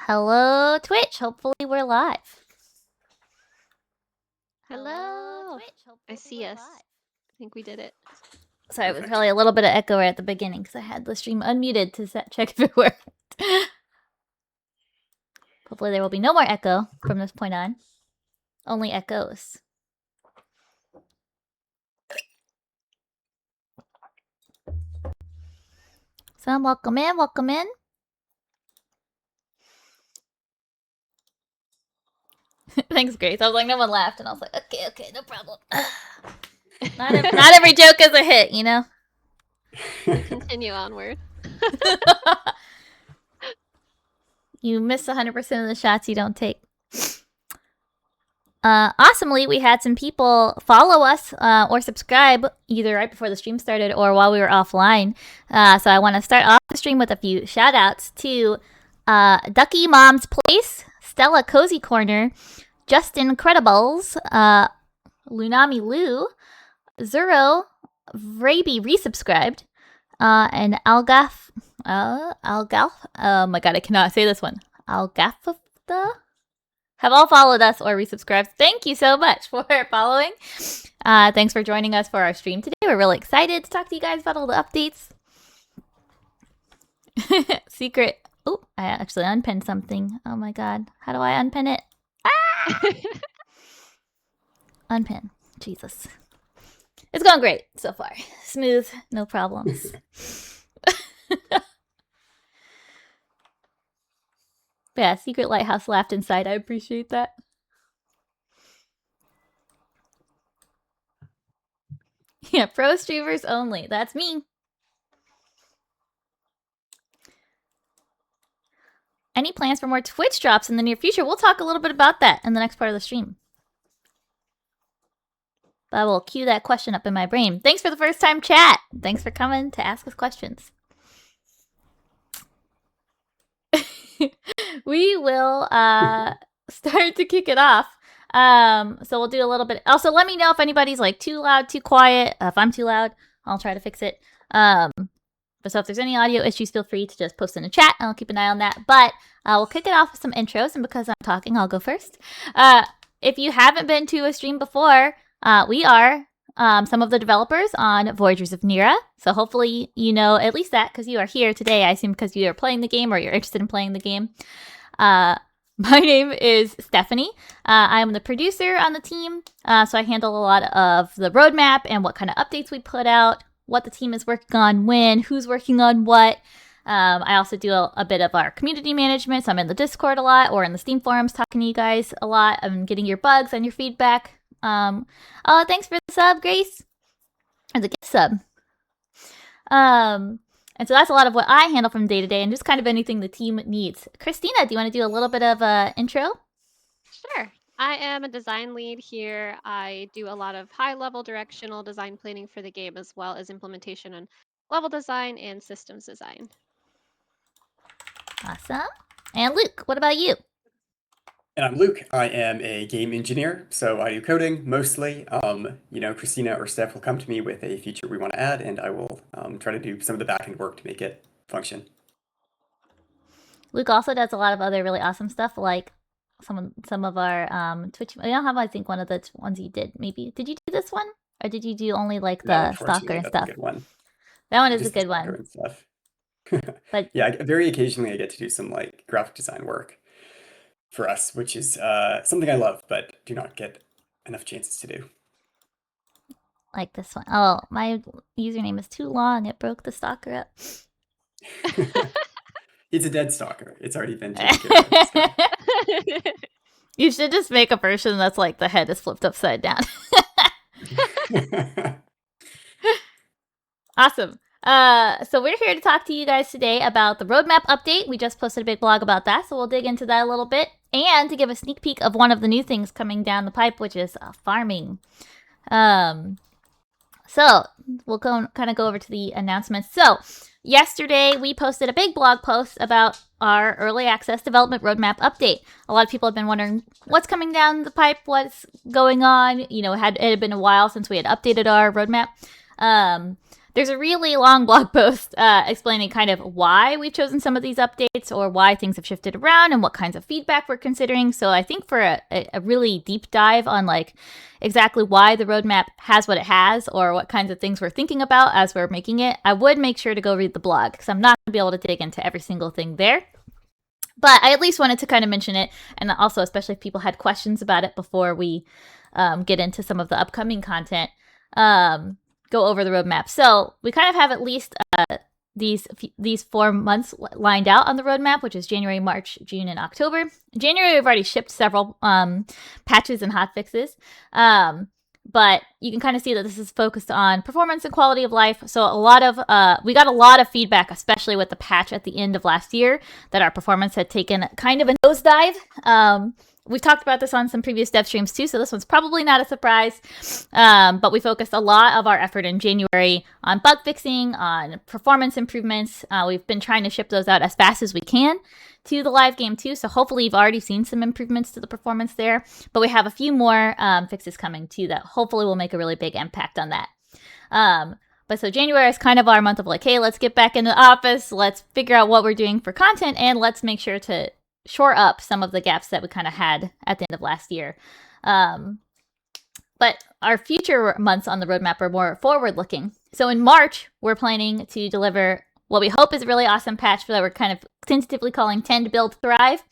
Hello, Twitch. Hopefully we're live. Hello. I see us. I think we did it. Sorry, it was probably a little bit of echo right at the beginning because I had the stream unmuted to check if it worked. Hopefully there will be no more echo from this point on. Only echoes. So welcome in, welcome in. Thanks, Grace. I was like, no one laughed, and I was like, okay, no problem. Not every joke is a hit, you know? Continue onward. You miss 100% of the shots you don't take. Awesomely, we had some people follow us or subscribe either right before the stream started or while we were offline. So I want to start off the stream with a few shout outs to Ducky Mom's Place, Stella Cozy Corner, Justin Credibles, Lunami Lou, Zuro, Vraby resubscribed, and Algaf. Oh my god, I cannot say this one. Algafta have all followed us or resubscribed. Thank you so much for following. Thanks for joining us for our stream today. We're really excited to talk to you guys about all the updates. Secret. Oh, I actually unpinned something. Oh my god. How do I unpin it? Ah! Unpin. Jesus. It's going great so far. Smooth. No problems. Yeah, Secret Lighthouse laughed inside. I appreciate that. Yeah, pro streamers only. That's me. Any plans for more Twitch drops in the near future? We'll talk a little bit about that in the next part of the stream. But I will cue that question up in my brain. Thanks for the first time chat. Thanks for coming to ask us questions. We will start to kick it off. So we'll do a little bit. Also, let me know if anybody's like too loud, too quiet. If I'm too loud, I'll try to fix it. But so if there's any audio issues, feel free to just post in the chat and I'll keep an eye on that. But we'll kick it off with some intros. And because I'm talking, I'll go first. If you haven't been to a stream before, we are some of the developers on Voyagers of Nera. So hopefully you know at least that because you are here today. I assume because you are playing the game or you're interested in playing the game. My name is Stephanie. I am the producer on the team. So I handle a lot of the roadmap and what kind of updates we put out, what the team is working on when, who's working on what. I also do a bit of our community management. So I'm in the Discord a lot or in the Steam forums talking to you guys a lot. I'm getting your bugs and your feedback. Oh, thanks for the sub, Grace. Or the gift sub. And so that's a lot of what I handle from day to day and just kind of anything the team needs. Christina, do you want to do a little bit of intro? Sure. I am a design lead here. I do a lot of high-level directional design planning for the game as well as implementation and level design and systems design. Awesome. And Luke, what about you? And I'm Luke. I am a game engineer, so I do coding mostly. Christina or Steph will come to me with a feature we want to add, and I will try to do some of the back-end work to make it function. Luke also does a lot of other really awesome stuff, like some of our Twitch. I don't have, I think, one of the ones you did. Maybe did you do this one, or did you do only like the stalker and stuff? A good one. That one is a good one. And stuff. But yeah, very occasionally I get to do some like graphic design work for us, which is something I love, but do not get enough chances to do. Like this one. Oh, my username is too long. It broke the stalker up. It's a dead stalker. It's already been taken care of. You should just make a version that's like the head is flipped upside down. Awesome. So we're here to talk to you guys today about the roadmap update. We just posted a big blog about that, so we'll dig into that a little bit. And to give a sneak peek of one of the new things coming down the pipe, which is farming. So we'll kind of go over to the announcements. So yesterday we posted a big blog post about our early access development roadmap update. A lot of people have been wondering what's coming down the pipe, what's going on. You know, it had been a while since we had updated our roadmap. there's a really long blog post explaining kind of why we've chosen some of these updates or why things have shifted around and what kinds of feedback we're considering. So I think for a really deep dive on like exactly why the roadmap has what it has or what kinds of things we're thinking about as we're making it, I would make sure to go read the blog because I'm not going to be able to dig into every single thing there. But I at least wanted to kind of mention it, and also especially if people had questions about it before we get into some of the upcoming content, go over the roadmap. So we kind of have at least these 4 months lined out on the roadmap, which is January, March, June, and October. In January, we've already shipped several patches and hotfixes. But you can kind of see that this is focused on performance and quality of life. So we got a lot of feedback, especially with the patch at the end of last year, that our performance had taken kind of a nosedive. We've talked about this on some previous dev streams too, so this one's probably not a surprise. But we focused a lot of our effort in January on bug fixing, on performance improvements. We've been trying to ship those out as fast as we can to the live game too, so hopefully you've already seen some improvements to the performance there. But we have a few more fixes coming too that hopefully will make a really big impact on that. But so January is kind of our month of like, hey, let's get back into the office, let's figure out what we're doing for content, and let's make sure to shore up some of the gaps that we kind of had at the end of last year. But our future months on the roadmap are more forward-looking. So in March, we're planning to deliver what we hope is a really awesome patch that we're kind of tentatively calling Tend, Build, Thrive,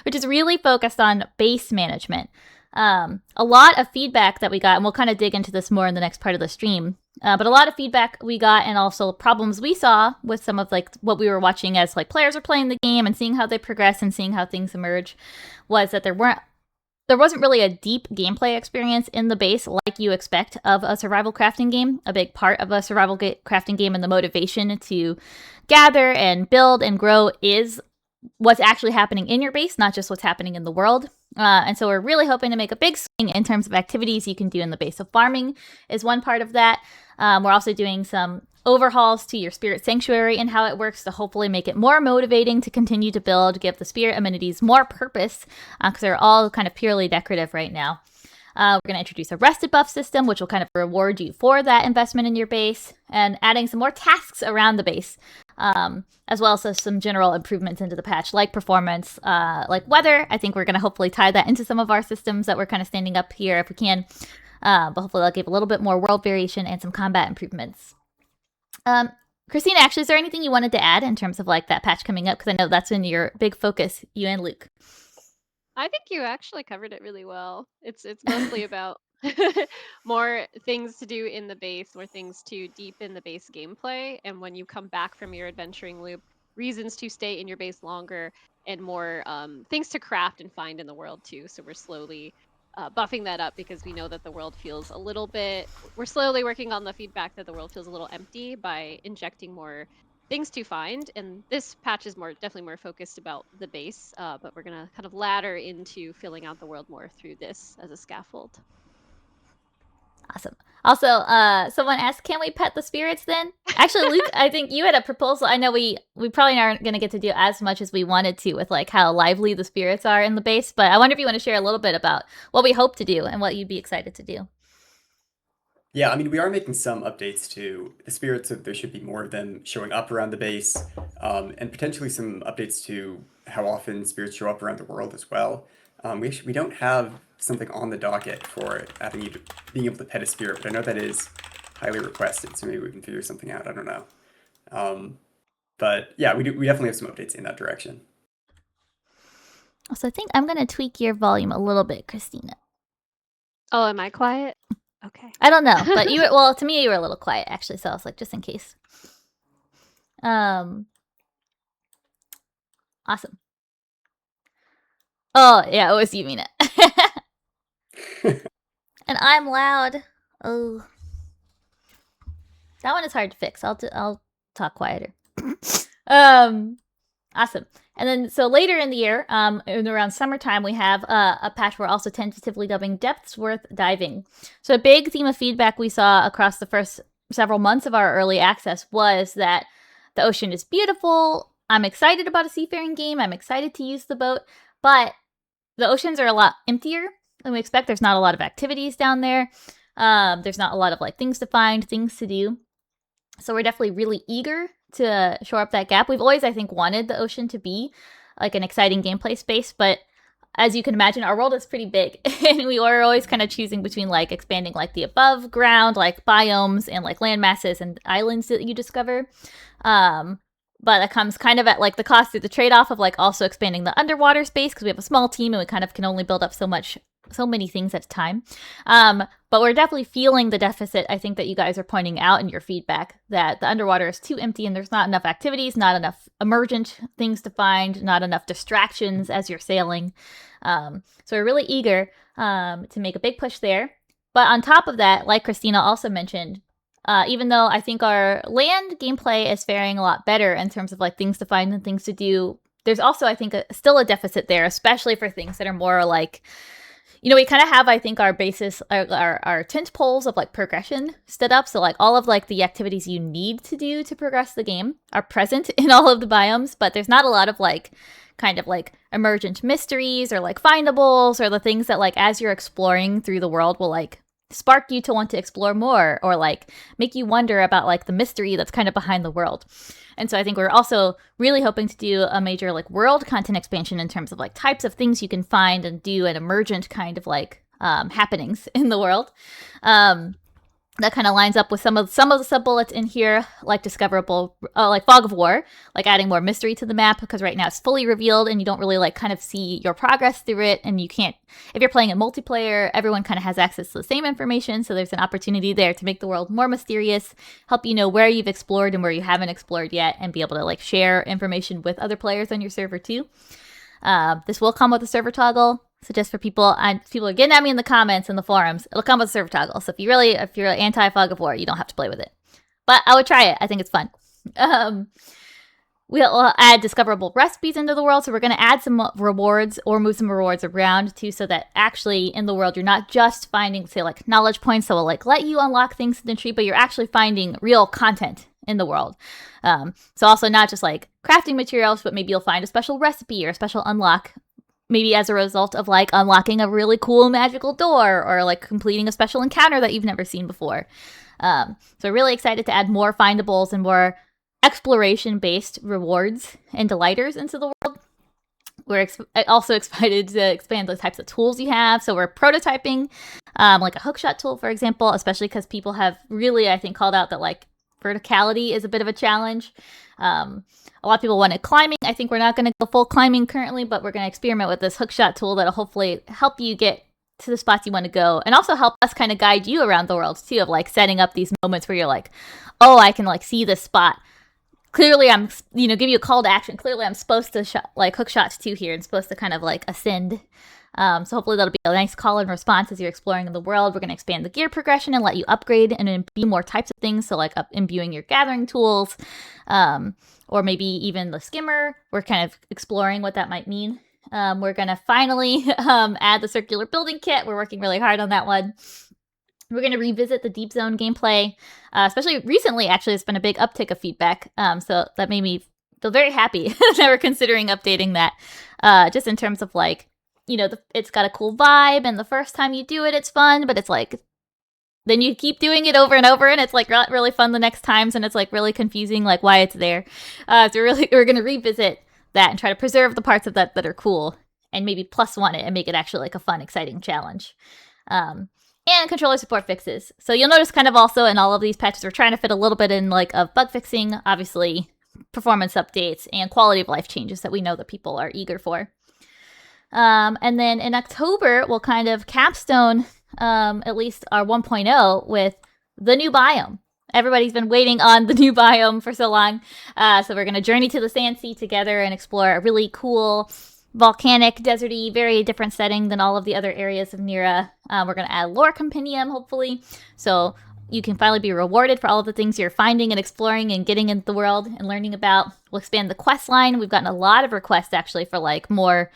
which is really focused on base management. A lot of feedback that we got, and we'll kind of dig into this more in the next part of the stream, but a lot of feedback we got and also problems we saw with some of like what we were watching as like players are playing the game and seeing how they progress and seeing how things emerge was that there wasn't really a deep gameplay experience in the base like you expect of a survival crafting game. A big part of a survival crafting game and the motivation to gather and build and grow is what's actually happening in your base, not just what's happening in the world. And so we're really hoping to make a big swing in terms of activities you can do in the base. So farming is one part of that. We're also doing some overhauls to your spirit sanctuary and how it works to hopefully make it more motivating to continue to build, give the spirit amenities more purpose, because they're all kind of purely decorative right now. We're going to introduce a rested buff system, which will kind of reward you for that investment in your base, and adding some more tasks around the base, as well as some general improvements into the patch, like performance, like weather. I think we're going to hopefully tie that into some of our systems that we're kind of standing up here if we can. But hopefully that'll give a little bit more world variation and some combat improvements. Christina, actually, is there anything you wanted to add in terms of like that patch coming up? Because I know that's been your big focus, you and Luke. I think you actually covered it really well. It's mostly about more things to do in the base, more things to deepen the base gameplay, and when you come back from your adventuring loop, reasons to stay in your base longer, and more things to craft and find in the world too. So we're slowly buffing that up because we know that the world feels a little bit. We're slowly working on the feedback that the world feels a little empty by injecting more things to find, and this patch is definitely more focused about the base, but we're gonna kind of ladder into filling out the world more through this as a scaffold. Awesome. Also, someone asked, can we pet the spirits then? Actually, Luke, I think you had a proposal. I know we probably aren't going to get to do as much as we wanted to with like how lively the spirits are in the base, but I wonder if you want to share a little bit about what we hope to do and what you'd be excited to do. Yeah, I mean, we are making some updates to the spirits, so there should be more of them showing up around the base, and potentially some updates to how often spirits show up around the world as well. We don't have something on the docket for being able to pet a spirit, but I know that is highly requested, so maybe we can figure something out. I don't know. But yeah, we definitely have some updates in that direction. So I think I'm going to tweak your volume a little bit, Christina. Oh, am I quiet? Okay. I don't know, but to me, you were a little quiet, actually, so I was like, just in case. Awesome. Oh, yeah, it was you, Mina. And I'm loud. Oh. That one is hard to fix. I'll talk quieter. Awesome. And then, so later in the year, around summertime, we have a patch we're also tentatively dubbing Depths Worth Diving. So a big theme of feedback we saw across the first several months of our early access was that the ocean is beautiful. I'm excited about a seafaring game. I'm excited to use the boat, but the oceans are a lot emptier than we expect. There's not a lot of activities down there. There's not a lot of like things to find, things to do. So we're definitely really eager to shore up that gap. We've always, I think, wanted the ocean to be like an exciting gameplay space, but as you can imagine, our world is pretty big, and we are always kind of choosing between like expanding like the above ground, like biomes and like land masses and islands that you discover. But it comes kind of at like the cost of the trade-off of like also expanding the underwater space because we have a small team and we kind of can only build up so many things at a time. But we're definitely feeling the deficit, I think, that you guys are pointing out in your feedback, that the underwater is too empty and there's not enough activities, not enough emergent things to find, not enough distractions as you're sailing. So we're really eager to make a big push there. But on top of that, like Christina also mentioned, even though I think our land gameplay is faring a lot better in terms of like things to find and things to do, there's also, I think, still a deficit there, especially for things that are more like, we kind of have, I think, our basis, our tent poles of like progression stood up. So like all of like the activities you need to do to progress the game are present in all of the biomes, but there's not a lot of like kind of like emergent mysteries or like findables or the things that like as you're exploring through the world will like spark you to want to explore more or like make you wonder about like the mystery that's kind of behind the world. And so I think we're also really hoping to do a major like world content expansion in terms of like types of things you can find and do an emergent kind of like happenings in the world. That kind of lines up with some of the sub-bullets in here, like discoverable, like Fog of War, like adding more mystery to the map, because right now it's fully revealed and you don't really like kind of see your progress through it, and you can't, if you're playing a multiplayer, everyone kind of has access to the same information, so there's an opportunity there to make the world more mysterious, help you know where you've explored and where you haven't explored yet, and be able to like share information with other players on your server too. This will come with a server toggle. So just for people, people are getting at me in the comments and the forums, it'll come with a server toggle. So if you're anti-Fog of War, you don't have to play with it. But I would try it. I think it's fun. We'll add discoverable recipes into the world. So we're going to add some rewards or move some rewards around too, so that actually in the world, you're not just finding, say, like knowledge points that will like let you unlock things in the tree, but you're actually finding real content in the world. So also not just like crafting materials, but maybe you'll find a special recipe or a special unlock, maybe as a result of like unlocking a really cool magical door or like completing a special encounter that you've never seen before. So really excited to add more findables and more exploration-based rewards and delighters into the world. We're also excited to expand the types of tools you have. So we're prototyping like a hookshot tool, for example, especially because people have really, I think, called out that like verticality is a bit of a challenge. A lot of people wanted climbing. I think we're not going to go full climbing currently, but we're going to experiment with this hookshot tool that'll hopefully help you get to the spots you want to go, and also help us kind of guide you around the world too, of like setting up these moments where you're like, oh, I can like see this spot. Clearly I'm, give you a call to action. Clearly I'm supposed to like hook shots too here and supposed to kind of like ascend. So hopefully that'll be a nice call and response as you're exploring in the world. We're going to expand the gear progression and let you upgrade and imbue more types of things. So like imbuing your gathering tools, or maybe even the skimmer. We're kind of exploring what that might mean. We're going to finally add the circular building kit. We're working really hard on that one. We're going to revisit the Deep Zone gameplay, especially recently, actually, it's been a big uptick of feedback. So that made me feel very happy that we're considering updating that, just in terms of like, it's got a cool vibe, and the first time you do it, it's fun, but it's like, then you keep doing it over and over, and it's like not really fun the next times, and it's like really confusing, like why it's there. So we're going to revisit that and try to preserve the parts of that that are cool, and maybe plus one it and make it actually like a fun, exciting challenge. And controller support fixes. So you'll notice kind of also in all of these patches, we're trying to fit a little bit in like of bug fixing, obviously performance updates and quality of life changes that we know that people are eager for. And then in October, we'll kind of capstone at least our 1.0 with the new biome. Everybody's been waiting on the new biome for so long. So we're going to journey to the Sand Sea together and explore a really cool volcanic, deserty, very different setting than all of the other areas of Nera. We're going to add lore compendium, hopefully, so you can finally be rewarded for all of the things you're finding and exploring and getting into the world and learning about. We'll expand the quest line. We've gotten a lot of requests, actually, for like more,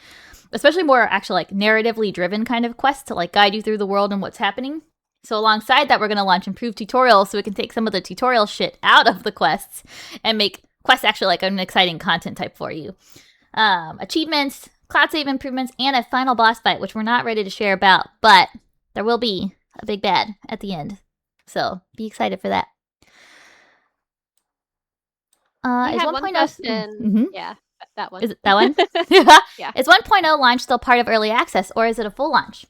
especially more actual like narratively driven kind of quests to like guide you through the world and what's happening. So alongside that, we're going to launch improved tutorials so we can take some of the tutorial shit out of the quests and make quests actually like an exciting content type for you. Achievements, cloud save improvements, and a final boss fight, which we're not ready to share about, but there will be a big bad at the end. So be excited for that. We Is had 1.0 one question. Mhm. Yeah, that one. Is it that one? Yeah. Is 1.0 launch still part of early access, or is it a full launch?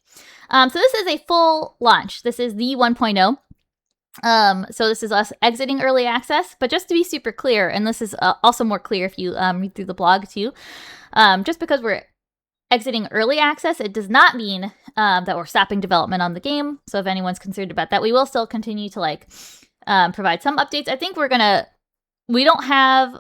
So this is a full launch. This is the 1.0. So this is us exiting early access, but just to be super clear, and this is also more clear if you read through the blog too, just because we're exiting early access, it does not mean that we're stopping development on the game. So if anyone's concerned about that, we will still continue to like provide some updates. I think we don't have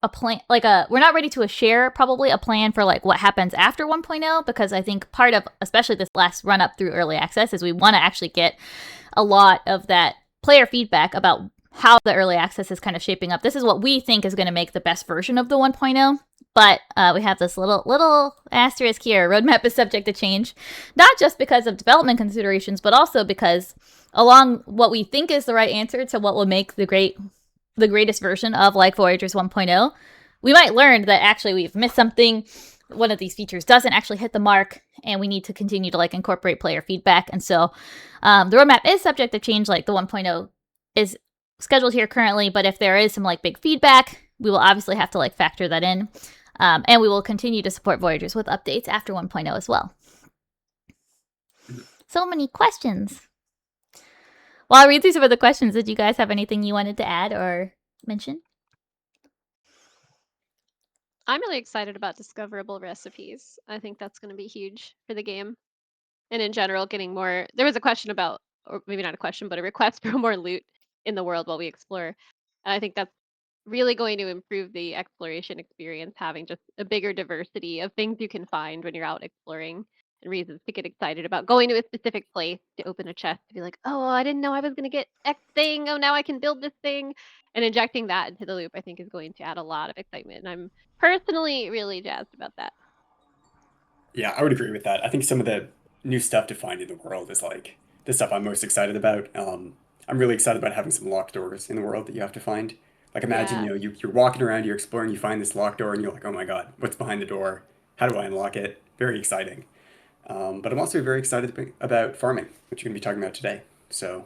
a plan, like we're not ready to share probably a plan for like what happens after 1.0, because I think part of especially this last run up through early access is we want to actually get a lot of that player feedback about how the early access is kind of shaping up. This is what we think is going to make the best version of the 1.0. But we have this little asterisk here. Roadmap is subject to change, not just because of development considerations, but also because along what we think is the right answer to what will make the greatest version of like Voyagers 1.0, we might learn that actually we've missed something. One of these features doesn't actually hit the mark, and we need to continue to like incorporate player feedback. And so the roadmap is subject to change. Like the 1.0 is scheduled here currently, but if there is some like big feedback, we will obviously have to like factor that in. And we will continue to support Voyagers with updates after 1.0 as well. So many questions. While I read through some of the questions, did you guys have anything you wanted to add or mention? I'm really excited about discoverable recipes. I think that's going to be huge for the game. And in general, getting more. There was a question about, or maybe not a question, but a request for more loot in the world while we explore. And I think that's really going to improve the exploration experience, having just a bigger diversity of things you can find when you're out exploring, and reasons to get excited about going to a specific place to open a chest to be like, oh, I didn't know I was going to get X thing. Oh, now I can build this thing. And injecting that into the loop, I think, is going to add a lot of excitement. And I'm personally really jazzed about that. Yeah, I would agree with that. I think some of the new stuff to find in the world is like the stuff I'm most excited about. I'm really excited about having some locked doors in the world that you have to find. Like imagine, Yeah. you're walking around, you're exploring, you find this locked door, and you're like, oh my God, what's behind the door? How do I unlock it? Very exciting. But I'm also very excited about farming, which you're going to be talking about today. So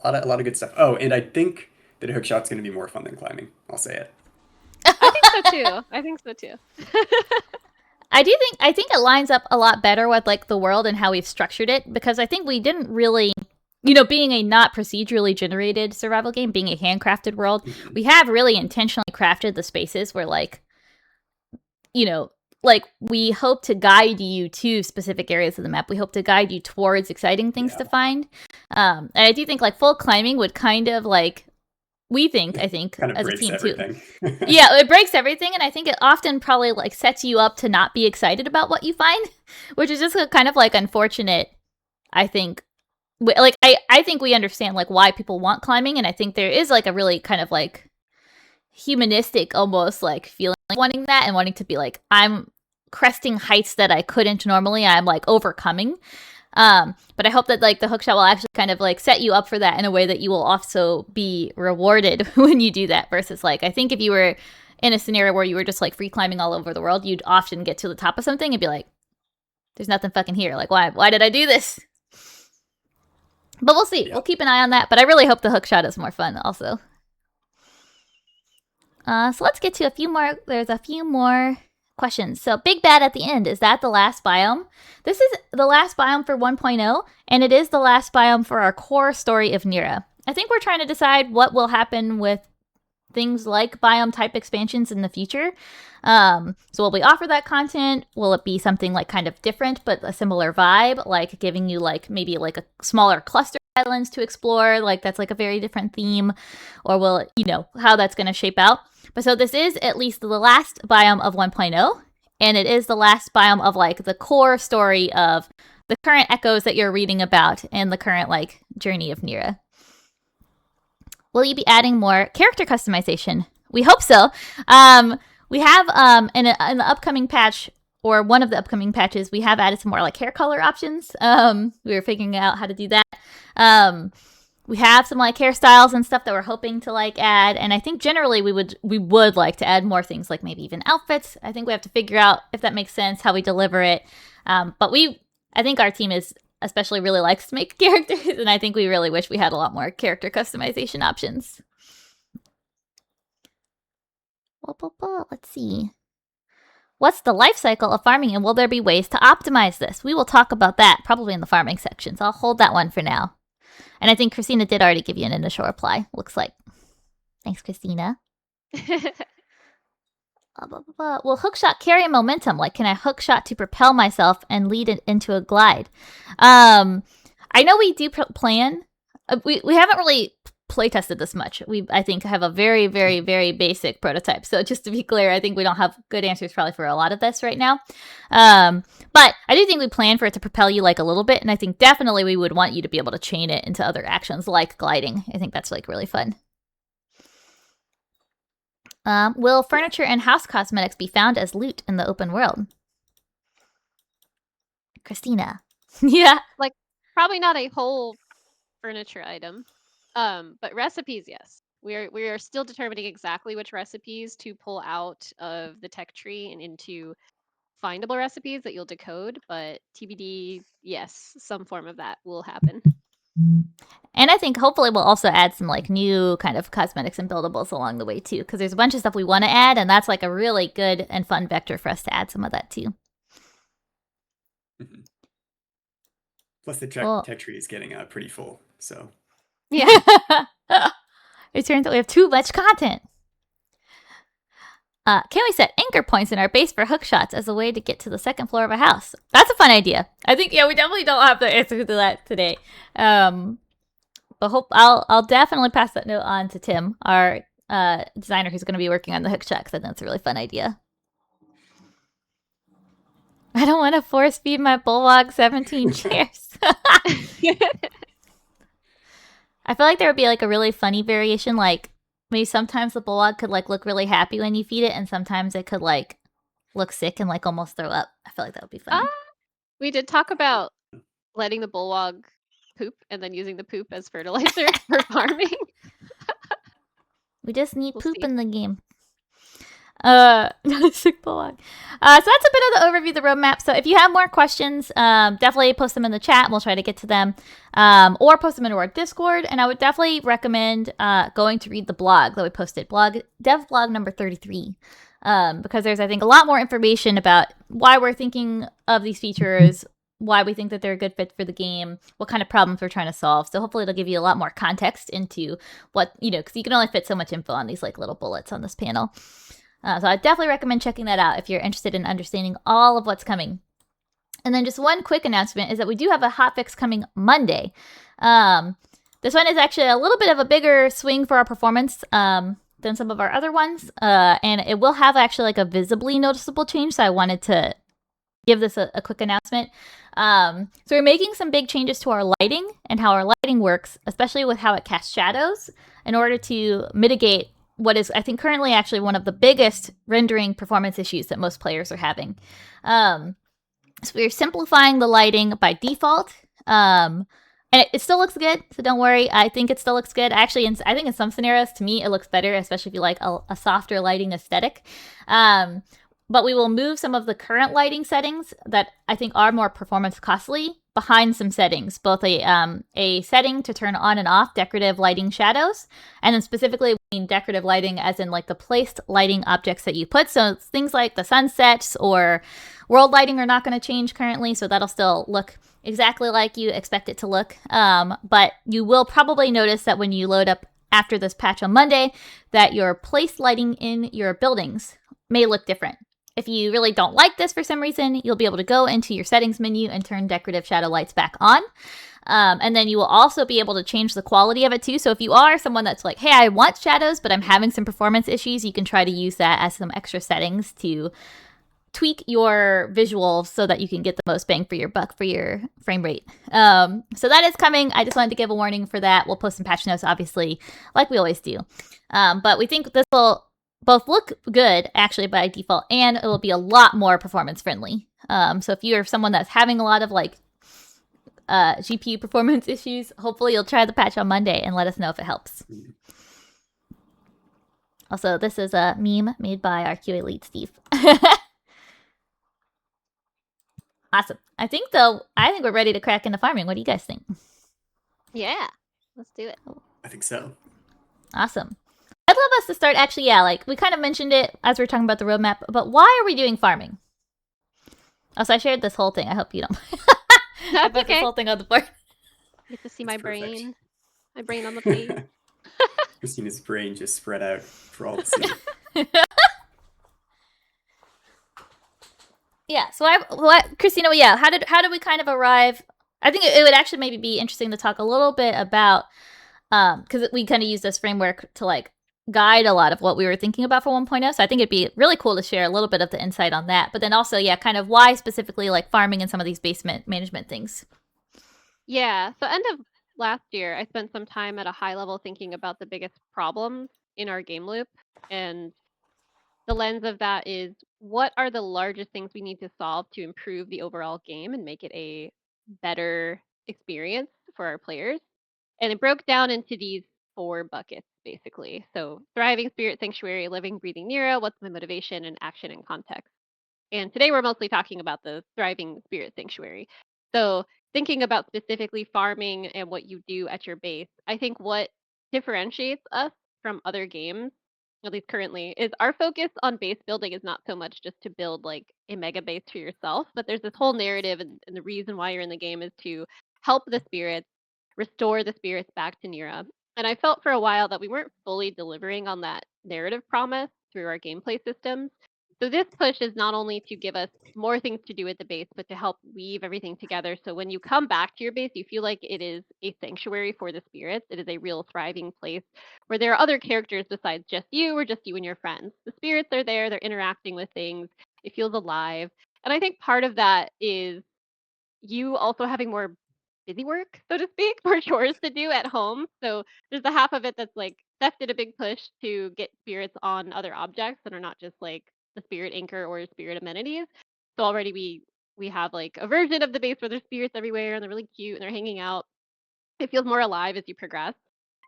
a lot of good stuff. Oh, and I think that hookshot's going to be more fun than climbing. I'll say it. I think so too. I think so too. I think it lines up a lot better with like the world and how we've structured it, because I think we didn't really, being a not procedurally generated survival game, being a handcrafted world, we have really intentionally crafted the spaces where like, like we hope to guide you to specific areas of the map. We hope to guide you towards exciting things to find. And I do think like full climbing would kind of like, I think, Kind of as a breaks team everything. too. Yeah, it breaks everything, and I think it often probably like sets you up to not be excited about what you find, which is just kind of like unfortunate. I think, like I think we understand like why people want climbing, and I think there is like a really kind of like humanistic almost like feeling like wanting that and wanting to be like, I'm cresting heights that I couldn't normally. I'm like overcoming. But I hope that like the hookshot will actually kind of like set you up for that in a way that you will also be rewarded when you do that, versus like, I think if you were in a scenario where you were just like free climbing all over the world, you'd often get to the top of something and be like, there's nothing fucking here. Like, why did I do this? But we'll see. Yeah. We'll keep an eye on that. But I really hope the hookshot is more fun also. So let's get to a few more. There's a few more questions. So Big Bad at the end, is that the last biome? This is the last biome for 1.0, and it is the last biome for our core story of Nera. I think we're trying to decide what will happen with things like biome type expansions in the future. So will we offer that content? Will it be something like kind of different but a similar vibe, like giving you like maybe like a smaller cluster of islands to explore, like that's like a very different theme? Or will it, how that's going to shape out? But so this is at least the last biome of 1.0, and it is the last biome of like the core story of the current echoes that you're reading about and the current like journey of Nera. Will you be adding more character customization? We hope so. We have in the upcoming patch, or one of the upcoming patches, we have added some more like hair color options. We were figuring out how to do that. We have some like hairstyles and stuff that we're hoping to like add, and I think generally we would like to add more things, like maybe even outfits. I think we have to figure out if that makes sense, how we deliver it. But I think our team is especially really likes to make characters, and I think we really wish we had a lot more character customization options. Let's see. What's the life cycle of farming, and will there be ways to optimize this? We will talk about that probably in the farming section, so I'll hold that one for now. And I think Christina did already give you an initial reply, looks like. Thanks, Christina. Will hookshot carry momentum? Like, can I hookshot to propel myself and lead it into a glide? I know we do plan. We haven't really play tested this much. We, I think, have a very, very, very basic prototype. So just to be clear, I think we don't have good answers probably for a lot of this right now. But I do think we plan for it to propel you like a little bit. And I think definitely we would want you to be able to chain it into other actions like gliding. I think that's like really fun. Will furniture and house cosmetics be found as loot in the open world? Christina. Yeah. Like, probably not a whole furniture item, but recipes, yes. We are still determining exactly which recipes to pull out of the tech tree and into findable recipes that you'll decode, but TBD, yes, some form of that will happen. And I think hopefully we'll also add some like new kind of cosmetics and buildables along the way too, because there's a bunch of stuff we want to add, and that's like a really good and fun vector for us to add some of that too. Mm-hmm. Plus the tech tree is getting pretty full, so. Yeah. It turns out we have too much content. Can we set anchor points in our base for hook shots as a way to get to the second floor of a house? That's a fun idea. I think, yeah, we definitely don't have the answer to that today. But I'll definitely pass that note on to Tim, our designer who's going to be working on the hook shot, because I think that's a really fun idea. I don't want to force feed my bulldog 17 chairs. I feel like there would be like a really funny variation, like maybe sometimes the bulldog could like look really happy when you feed it, and sometimes it could like look sick and like almost throw up. I feel like that would be funny. We did talk about letting the bulldog poop and then using the poop as fertilizer for farming. We just need We'll poop see. in the game. Sick bulldog. So that's a bit of the overview of the roadmap. So if you have more questions, definitely post them in the chat and we'll try to get to them. Or post them into our Discord. And I would definitely recommend going to read the blog that we posted, dev blog number 33. Because there's, I think, a lot more information about why we're thinking of these features, why we think that they're a good fit for the game, what kind of problems we're trying to solve. So hopefully it'll give you a lot more context into what, because you can only fit so much info on these like little bullets on this panel. So I definitely recommend checking that out if you're interested in understanding all of what's coming. And then just one quick announcement is that we do have a hotfix coming Monday. This one is actually a little bit of a bigger swing for our performance than some of our other ones. And it will have actually like a visibly noticeable change. So I wanted to give this a quick announcement. So we're making some big changes to our lighting and how our lighting works, especially with how it casts shadows, in order to mitigate what is, I think, currently actually one of the biggest rendering performance issues that most players are having. So we're simplifying the lighting by default. And it still looks good, so don't worry. I think it still looks good. Actually, I think in some scenarios, to me, it looks better, especially if you like a softer lighting aesthetic. But we will move some of the current lighting settings that I think are more performance costly behind some settings, both a setting to turn on and off decorative lighting shadows, and then specifically we mean decorative lighting as in like the placed lighting objects that you put. So things like the sunsets or world lighting are not going to change currently, so that'll still look exactly like you expect it to look. But you will probably notice that when you load up after this patch on Monday, that your placed lighting in your buildings may look different. If you really don't like this for some reason, you'll be able to go into your settings menu and turn decorative shadow lights back on. And then you will also be able to change the quality of it too. So if you are someone that's like, hey, I want shadows, but I'm having some performance issues, you can try to use that as some extra settings to tweak your visuals so that you can get the most bang for your buck for your frame rate. So that is coming. I just wanted to give a warning for that. We'll post some patch notes, obviously, like we always do. But we think this will both look good, actually, by default, and it will be a lot more performance friendly. So if you're someone that's having a lot of like GPU performance issues, hopefully you'll try the patch on Monday and let us know if it helps. Also, this is a meme made by our QA lead, Steve. Awesome. I think we're ready to crack into farming. What do you guys think? Yeah, let's do it. I think so. Awesome. I'd love us to start actually, yeah, like we kind of mentioned it as we were talking about the roadmap, but why are we doing farming? Oh, so I shared this whole thing. I hope you don't. I That's put this okay. whole thing on the board. You get to see That's my perfect. brain on the page. Christina's brain just spread out for all to see. Yeah. So Christina? Yeah. How did we kind of arrive? I think it would actually maybe be interesting to talk a little bit about because we kind of use this framework to like guide a lot of what we were thinking about for 1.0. So I think it'd be really cool to share a little bit of the insight on that. But then also, yeah, kind of why specifically like farming and some of these basement management things. Yeah. So end of last year, I spent some time at a high level thinking about the biggest problems in our game loop. And the lens of that is what are the largest things we need to solve to improve the overall game and make it a better experience for our players. And it broke down into these 4 buckets basically. So thriving spirit sanctuary, living, breathing Nera, what's my motivation and action and context. And today we're mostly talking about the thriving spirit sanctuary. So thinking about specifically farming and what you do at your base, I think what differentiates us from other games, at least currently, is our focus on base building is not so much just to build like a mega base for yourself, but there's this whole narrative and the reason why you're in the game is to help the spirits, restore the spirits back to Nera. And I felt for a while that we weren't fully delivering on that narrative promise through our gameplay systems. So this push is not only to give us more things to do at the base, but to help weave everything together. So when you come back to your base, you feel like it is a sanctuary for the spirits. It is a real thriving place where there are other characters besides just you or just you and your friends. The spirits are there, they're interacting with things. It feels alive. And I think part of that is you also having more busy work, so to speak, more chores to do at home. So there's the half of it that's like Steph did a big push to get spirits on other objects that are not just like the spirit anchor or spirit amenities. So already we have like a version of the base where there's spirits everywhere and they're really cute and they're hanging out. It feels more alive as you progress.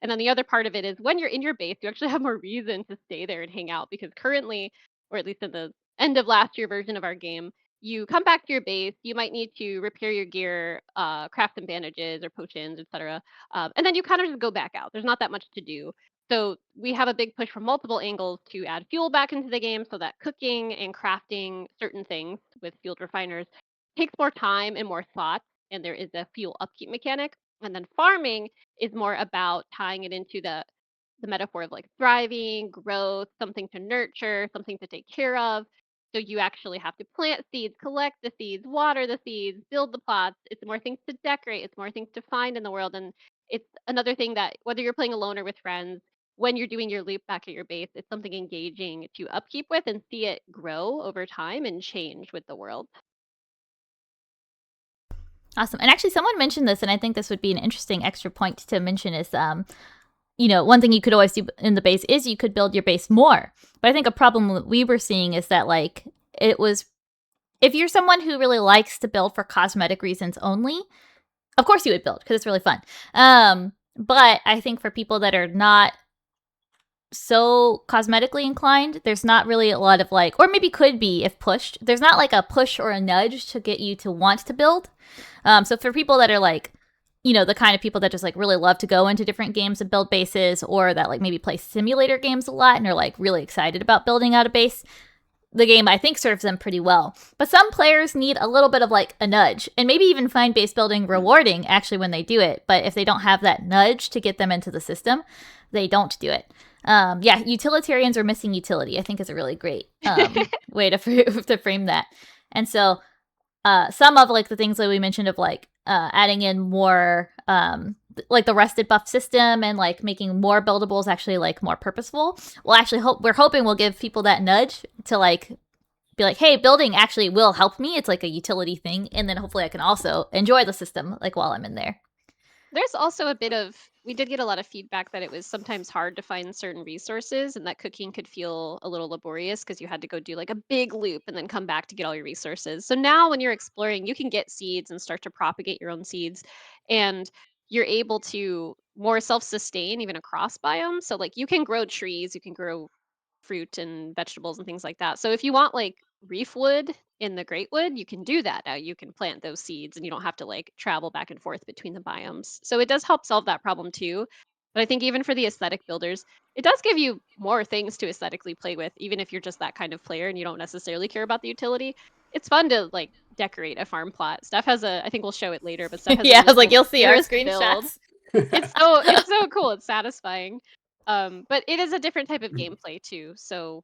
And then the other part of it is when you're in your base, you actually have more reason to stay there and hang out because currently, or at least in the end of last year version of our game, you come back to your base, you might need to repair your gear, craft some bandages or potions, etc. And then you kind of just go back out. There's not that much to do. So we have a big push from multiple angles to add fuel back into the game so that cooking and crafting certain things with fueled refiners takes more time and more thought, and there is a fuel upkeep mechanic. And then farming is more about tying it into the metaphor of like thriving, growth, something to nurture, something to take care of. So you actually have to plant seeds, collect the seeds, water the seeds, build the plots. It's more things to decorate, it's more things to find in the world. And it's another thing that whether you're playing alone or with friends, when you're doing your loop back at your base, it's something engaging to upkeep with and see it grow over time and change with the world. Awesome. And actually, someone mentioned this, and I think this would be an interesting extra point to mention is, one thing you could always do in the base is you could build your base more. But I think a problem that we were seeing is that, like, it was, if you're someone who really likes to build for cosmetic reasons only, of course you would build because it's really fun. But I think for people that are not so cosmetically inclined, there's not really a lot of like, or maybe could be if pushed. There's not like a push or a nudge to get you to want to build. So for people that are like, the kind of people that just like really love to go into different games and build bases, or that like maybe play simulator games a lot and are like really excited about building out a base, the game I think serves them pretty well. But some players need a little bit of like a nudge, and maybe even find base building rewarding actually when they do it. But if they don't have that nudge to get them into the system, they don't do it. Utilitarians are missing utility, I think, is a really great way to frame that. And so some of like the things that we mentioned of like adding in more like the rested buff system and like making more buildables actually like more purposeful. We're hoping we'll give people that nudge to like be like, hey, building actually will help me. It's like a utility thing, and then hopefully I can also enjoy the system like while I'm in there. There's also a bit of, we did get a lot of feedback that it was sometimes hard to find certain resources and that cooking could feel a little laborious because you had to go do like a big loop and then come back to get all your resources. So now when you're exploring, you can get seeds and start to propagate your own seeds, and you're able to more self-sustain even across biomes. So like you can grow trees, you can grow fruit and vegetables and things like that. So if you want like reef wood in the great wood, you can do that now. You can plant those seeds and you don't have to like travel back and forth between the biomes. So it does help solve that problem too. But I think even for the aesthetic builders, it does give you more things to aesthetically play with, even if you're just that kind of player and you don't necessarily care about the utility. It's fun to like decorate a farm plot. Steph has I think we'll show it later, but Steph has a Yeah, I really was like, cool you'll see our Iris build. screenshots. It's so cool. It's satisfying. But it is a different type of gameplay too. So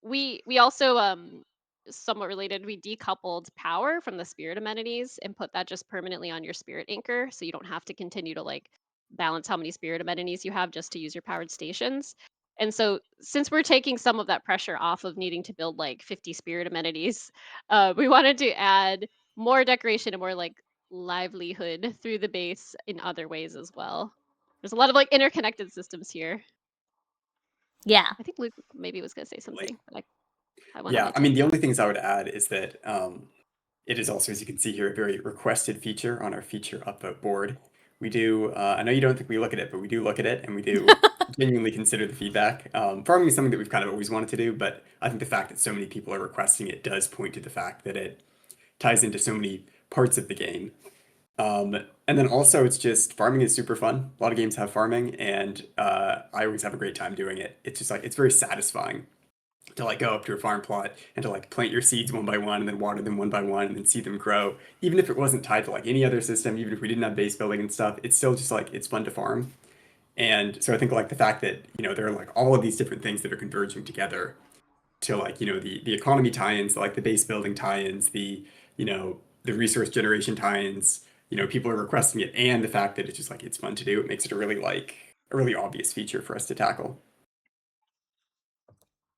we also somewhat related, we decoupled power from the spirit amenities and put that just permanently on your spirit anchor, so you don't have to continue to like balance how many spirit amenities you have just to use your powered stations. And so since we're taking some of that pressure off of needing to build like 50 spirit amenities, we wanted to add more decoration and more like livelihood through the base in other ways as well. There's a lot of like interconnected systems here. Yeah. I think Luke maybe was going to say something, but I went on Yeah, my I mean, the tangent. only things I would add is that it is also, as you can see here, a very requested feature on our feature upvote board. We do, I know you don't think we look at it, but we do look at it and we do genuinely consider the feedback. Farming is something that we've kind of always wanted to do, but I think the fact that so many people are requesting it does point to the fact that it ties into so many parts of the game. And then also, it's just farming is super fun. A lot of games have farming, and I always have a great time doing it. It's just like, it's very satisfying to like go up to a farm plot and to like plant your seeds one by one and then water them one by one and then see them grow. Even if it wasn't tied to like any other system, even if we didn't have base building and stuff, it's still just like it's fun to farm. And so I think like the fact that, there are like all of these different things that are converging together to like, the economy tie-ins, like the base building tie-ins, the resource generation tie-ins, people are requesting it, and the fact that it's just like it's fun to do, it makes it a really obvious feature for us to tackle.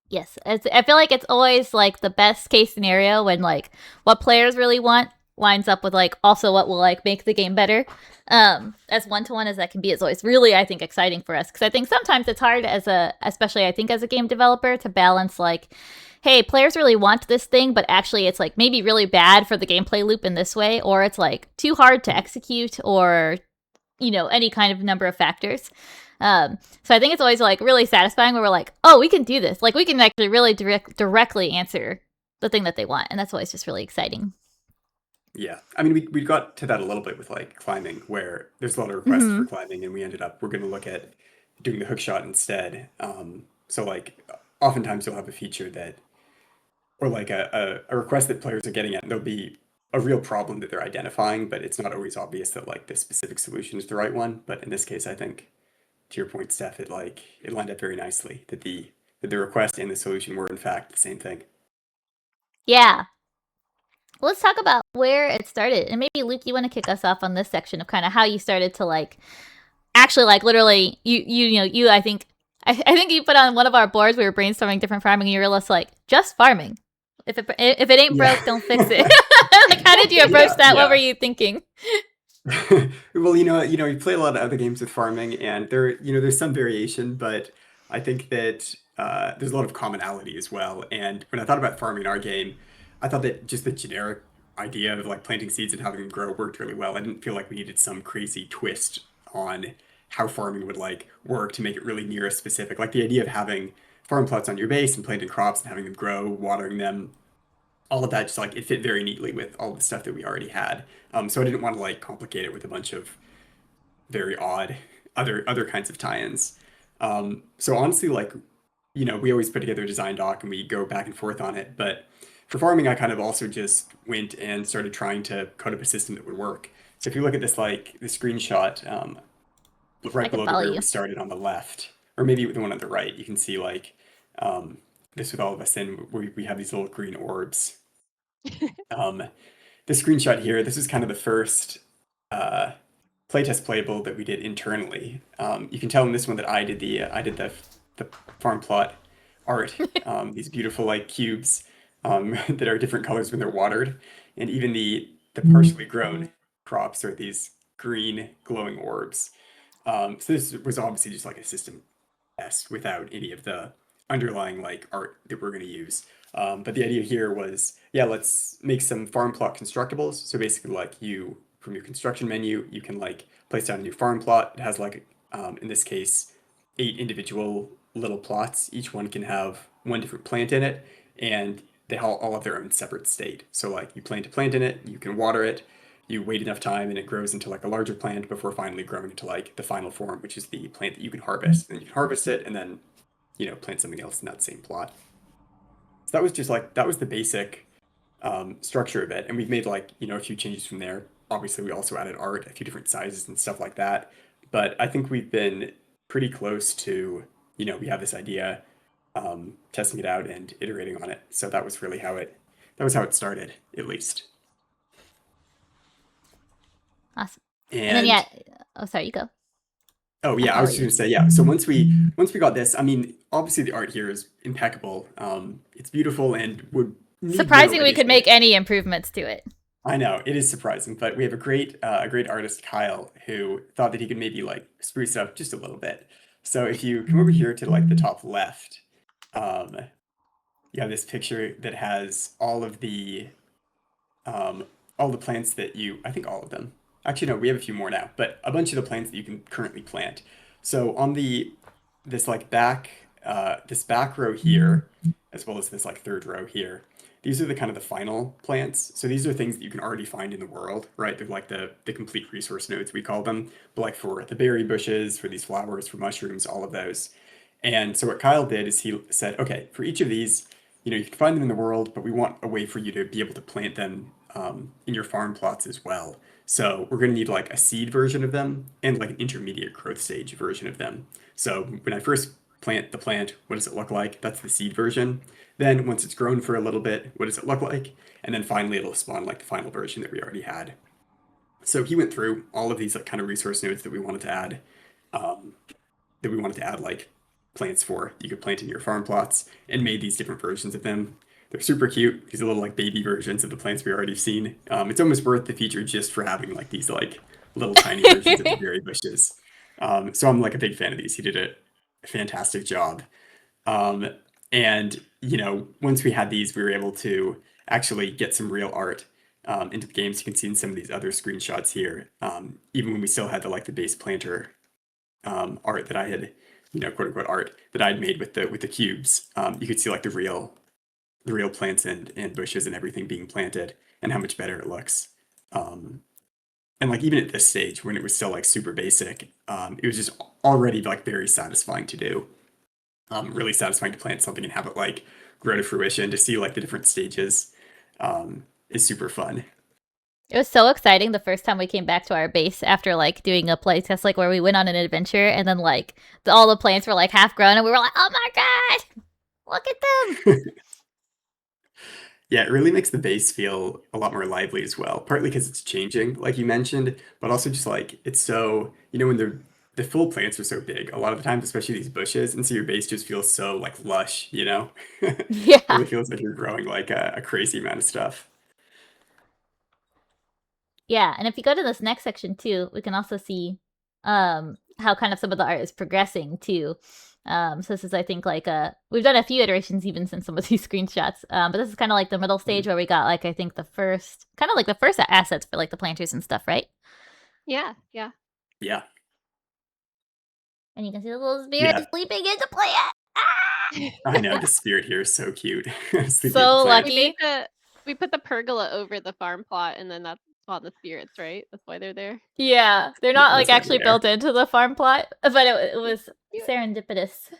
Yes, I feel like it's always like the best case scenario when like what players really want lines up with like also what will like make the game better. As one-to-one as that can be, is always really, I think, exciting for us, because I think sometimes it's hard especially I think as a game developer, to balance like, hey, players really want this thing, but actually it's like maybe really bad for the gameplay loop in this way, or it's like too hard to execute, or any kind of number of factors. So I think it's always like really satisfying where we're like, oh, we can do this. Like we can actually really directly answer the thing that they want, and that's always just really exciting. Yeah, I mean, we got to that a little bit with like climbing, where there's a lot of requests for climbing, and we're going to look at doing the hook shot instead. So like, oftentimes you'll have a feature that, or like a request that players are getting at, and there'll be a real problem that they're identifying, but it's not always obvious that like the specific solution is the right one. But in this case, I think, to your point, Steph, it lined up very nicely that the request and the solution were in fact the same thing. Yeah. Let's talk about where it started. And maybe Luke, you want to kick us off on this section of kind of how you started to like actually like literally you I think you put on one of our boards, we were brainstorming different farming, and you were just like, just farming. If it ain't broke, don't fix it. Like, how did you approach that? What were you thinking? Well, you play a lot of other games with farming, and there's some variation, but I think that there's a lot of commonality as well. And when I thought about farming in our game, I thought that just the generic idea of like planting seeds and having them grow worked really well. I didn't feel like we needed some crazy twist on how farming would like work to make it really near specific. Like the idea of having farm plots on your base and planting crops and having them grow, watering them, all of that, just like it fit very neatly with all the stuff that we already had. So I didn't want to like complicate it with a bunch of very odd other kinds of tie-ins. So honestly, like, we always put together a design doc and we go back and forth on it. But for farming, I kind of also just went and started trying to code up a system that would work. So if you look at this, like the screenshot right below where we started on the left, or maybe the one on the right, you can see like this with all of us in, where we have these little green orbs. The screenshot here, this is kind of the first playtest playable that we did internally. You can tell in this one that I did the farm plot art. These beautiful like cubes that are different colors when they're watered, and even the partially grown crops are these green glowing orbs. So this was obviously just like a system test without any of the underlying like art that we're going to use. But the idea here was, yeah, let's make some farm plot constructibles. So basically, like from your construction menu, you can like place down a new farm plot. It has like, in this case, 8 individual little plots. Each one can have one different plant in it, and they all have their own separate state. So like you plant a plant in it, you can water it, you wait enough time and it grows into like a larger plant before finally growing into like the final form, which is the plant that you can harvest. And then you can harvest it and then, plant something else in that same plot. So that was just like, that was the basic structure of it. And we've made like, a few changes from there. Obviously, we also added art, a few different sizes and stuff like that. But I think we've been pretty close to, we have this idea, testing it out and iterating on it. So that was really that was how it started, at least. Awesome. And then And oh, sorry, you go. oh yeah, I was just gonna say yeah. So once we got this, I mean, obviously the art here is impeccable. It's beautiful and would need Surprising we could addition. make any improvements to it. I know it is surprising, but we have a great artist, Kyle, who thought that he could maybe like spruce it up just a little bit. So if you come over here to like the top left, um, you have this picture that has all the plants that I think all of them. Actually, no, we have a few more now, but a bunch of the plants that you can currently plant. So on this like this back row here, as well as this like third row here, these are the kind of the final plants. So these are things that you can already find in the world, right? They're like the complete resource nodes, we call them. But like for the berry bushes, for these flowers, for mushrooms, all of those. And so what Kyle did is he said, okay, for each of these, you can find them in the world, but we want a way for you to be able to plant them in your farm plots as well. So we're going to need like a seed version of them and like an intermediate growth stage version of them. So when I first plant the plant, what does it look like? That's the seed version. Then once it's grown for a little bit, what does it look like? And then finally it'll spawn like the final version that we already had. So he went through all of these like kind of resource nodes that we wanted to add, like plants for you could plant in your farm plots, and made these different versions of them. They're super cute. These are little like baby versions of the plants we already seen. It's almost worth the feature just for having like these like little tiny versions of the berry bushes. So I'm like a big fan of these. He did a fantastic job. Um, and once we had these, we were able to actually get some real art into the games. You can see in some of these other screenshots here. Even when we still had the base planter art that I had, quote unquote art that I'd made with the cubes. You could see like the real plants and bushes and everything being planted and how much better it looks. And like even at this stage when it was still like super basic, it was just already like very satisfying to do. Really satisfying to plant something and have it like grow to fruition, to see like the different stages is super fun. It was so exciting the first time we came back to our base after like doing a playtest, like where we went on an adventure and then like all the plants were like half grown and we were like, oh my god, look at them. Yeah, it really makes the base feel a lot more lively as well. Partly because it's changing, like you mentioned, but also just like it's so, when the full plants are so big, a lot of the times, especially these bushes, and so your base just feels so like lush, Yeah. Really feels like you're growing like a crazy amount of stuff. Yeah, and if you go to this next section too, we can also see how kind of some of the art is progressing too. So this is, I think, like we've done a few iterations even since some of these screenshots. But this is kind of like the middle stage where we got like I think the first assets for like the planters and stuff, right? Yeah. Yeah. And you can see the little spirit sleeping into plant. Ah! I know, the spirit here is so cute. So lucky. We put the pergola over the farm plot, and then that's spawned the spirits, right? That's why they're there. Yeah, they're not like That's actually built into the farm plot, but it was serendipitous.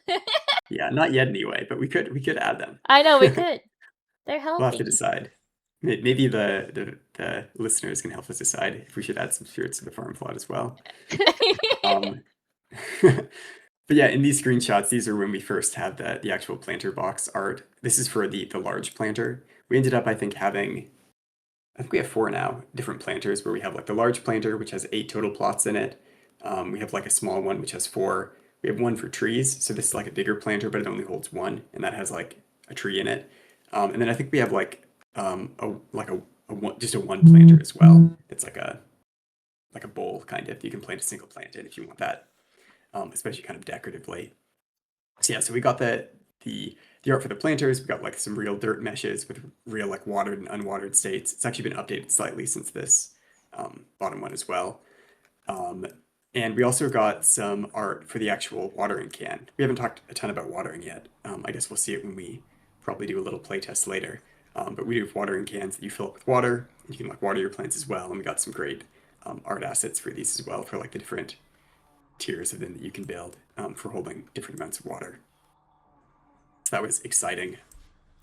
Yeah, not yet anyway, but we could add them. I know we could. They're healthy. We'll have to decide. Maybe the listeners can help us decide if we should add some spirits to the farm plot as well. But yeah, in these screenshots, these are when we first had the actual planter box art. This is for the large planter. We ended up, I think we have 4 now, different planters, where we have like the large planter, which has 8 total plots in it. We have like a small one, which has 4. We have one for trees, so this is like a bigger planter, but it only holds 1, and that has like a tree in it. And then I think we have like just a one planter as well. It's like a bowl kind of. You can plant a single plant in if you want that, especially kind of decoratively. So yeah, so we got the art for the planters. We got like some real dirt meshes with real like watered and unwatered states. It's actually been updated slightly since this bottom one as well. And we also got some art for the actual watering can. We haven't talked a ton about watering yet. I guess we'll see it when we probably do a little playtest later. But we do have watering cans that you fill up with water, You can like water your plants as well, and we got some great art assets for these as well for like the different tiers of them that you can build for holding different amounts of water. So that was exciting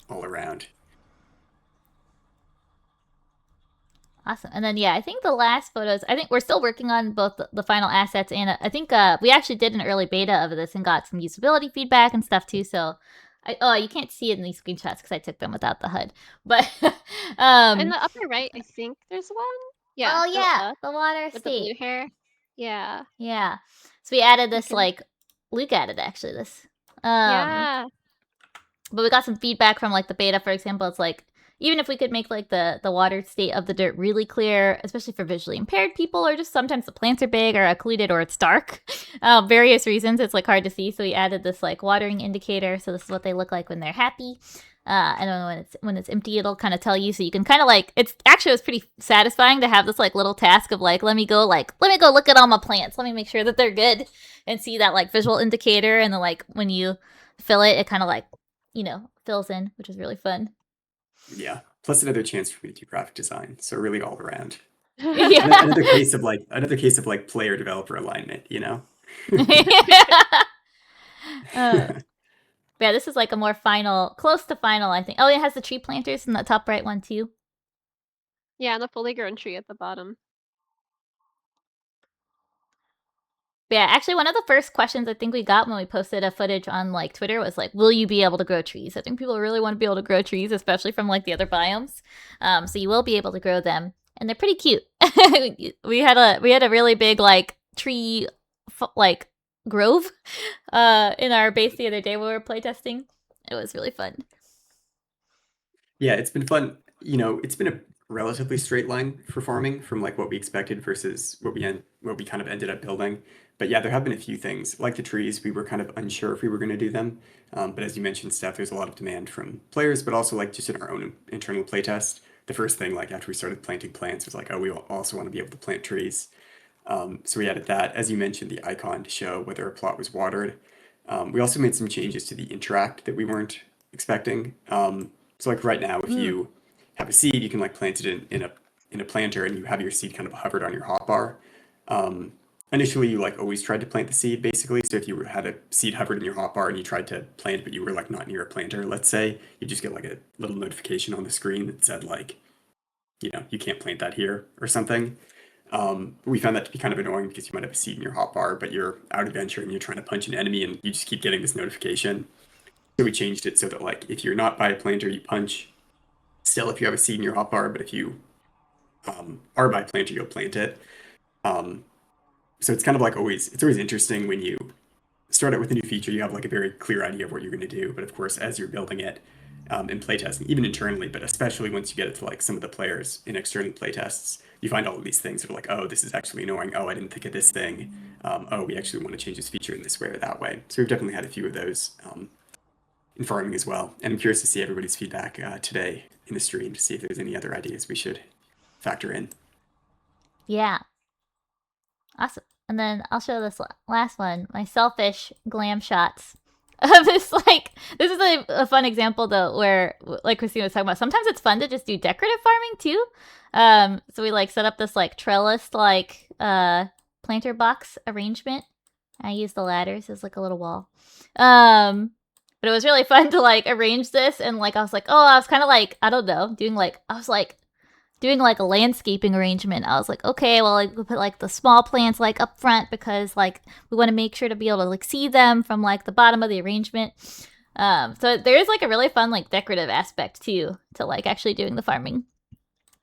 all around. Awesome. And then, yeah, I think the last photos, I think we're still working on both the final assets. And I think we actually did an early beta of this and got some usability feedback and stuff too. So, you can't see it in these screenshots because I took them without the HUD. But, In the upper right, I think there's one. Yeah. oh, go yeah, up the water with the blue state. hair. Yeah. Yeah. So we added this, can- like, Luke added actually this. Yeah. But we got some feedback from like the beta, for example. It's like even if we could make like the water state of the dirt really clear, especially for visually impaired people, or just sometimes the plants are big or occluded or it's dark, various reasons, it's like hard to see. So we added this like watering indicator. So this is what they look like when they're happy. And then when it's empty, it'll kind of tell you. So you can kind of like it's pretty satisfying to have this like little task of like let me go look at all my plants. Let me make sure that they're good and see that like visual indicator. And then like when you fill it, it kind of like fills in, which is really fun. Yeah. Plus another chance for me to do graphic design. So really all around. Yeah. Another case of like player developer alignment, Yeah, this is like a more close to final, I think. Oh, it has the tree planters in the top right one too. Yeah, and the fully grown tree at the bottom. But yeah, actually, one of the first questions I think we got when we posted a footage on like Twitter was like, "Will you be able to grow trees?" I think people really want to be able to grow trees, especially from like the other biomes. So you will be able to grow them, and they're pretty cute. we had a really big like tree like grove in our base the other day when we were playtesting. It was really fun. Yeah, it's been fun. It's been a relatively straight line for farming from like what we expected versus what we kind of ended up building. But yeah, there have been a few things like the trees. We were kind of unsure if we were going to do them. But as you mentioned, Steph, there's a lot of demand from players, but also like just in our own internal playtest. The first thing, like after we started planting plants, was like, oh, we also want to be able to plant trees. So we added that, as you mentioned, the icon to show whether a plot was watered. We also made some changes to the interact that we weren't expecting. So like right now, if you have a seed, you can like plant it in a planter, and you have your seed kind of hovered on your hotbar. Initially, you like always tried to plant the seed basically. So if you had a seed hovered in your hotbar and you tried to plant, but you were like not near a planter, let's say, you just get like a little notification on the screen that said like, you can't plant that here or something. We found that to be kind of annoying because you might have a seed in your hotbar, but you're out adventure and you're trying to punch an enemy and you just keep getting this notification. So we changed it so that like if you're not by a planter, you punch. Still, if you have a seed in your hotbar, but if you are by a planter, you'll plant it. So it's kind of like it's always interesting when you start out with a new feature, you have like a very clear idea of what you're going to do. But of course, as you're building it in playtesting, even internally, but especially once you get it to like some of the players in external playtests, you find all of these things that are like, oh, this is actually annoying. Oh, I didn't think of this thing. Oh, we actually want to change this feature in this way or that way. So we've definitely had a few of those in farming as well. And I'm curious to see everybody's feedback today in the stream to see if there's any other ideas we should factor in. Yeah. Awesome. And then I'll show this last one, my selfish glam shots. This is a fun example though, where like Christina was talking about, sometimes it's fun to just do decorative farming too. So we like set up this like trellis like planter box arrangement. I used the ladders as like a little wall. But it was really fun to like arrange this, and like I was kind of like, I don't know, doing like a landscaping arrangement. I was like, okay, well, like we put like the small plants like up front because like we want to make sure to be able to like see them from like the bottom of the arrangement. So there is like a really fun like decorative aspect too to like actually doing the farming.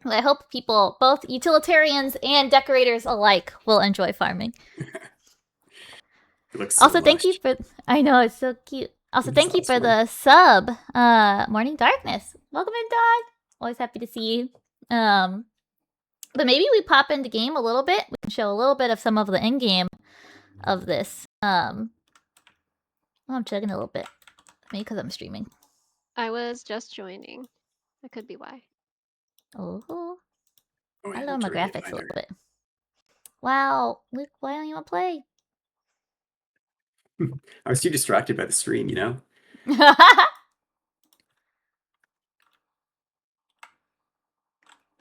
I hope people, both utilitarians and decorators alike, will enjoy farming. It looks so Also, thank you lush. I know, it's so cute. Also, It's thank you for awesome. the sub, Morning Darkness. Welcome in, dog. Always happy to see you. But maybe we pop into game a little bit. We can show a little bit of some of the in-game of this. I'm chugging a little bit. Maybe because I'm streaming. I was just joining. That could be why. Oh, Oh, I yeah, lower my not joining it graphics a little either. bit. Wow, Luke, why don't you want to play? I was too distracted by the stream,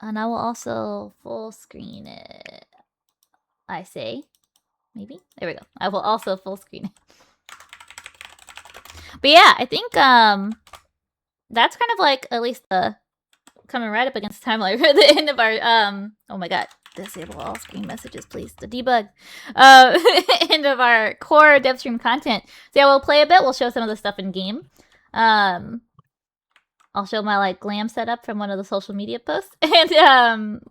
And I will also full screen it. I say. Maybe? There we go. I will also full screen it. But yeah, I think that's kind of like at least coming right up against the timeline for the end of our oh my god. Disable all screen messages, please. The debug. End of our core dev stream content. So yeah, we'll play a bit. We'll show some of the stuff in game. I'll show my like glam setup from one of the social media posts, and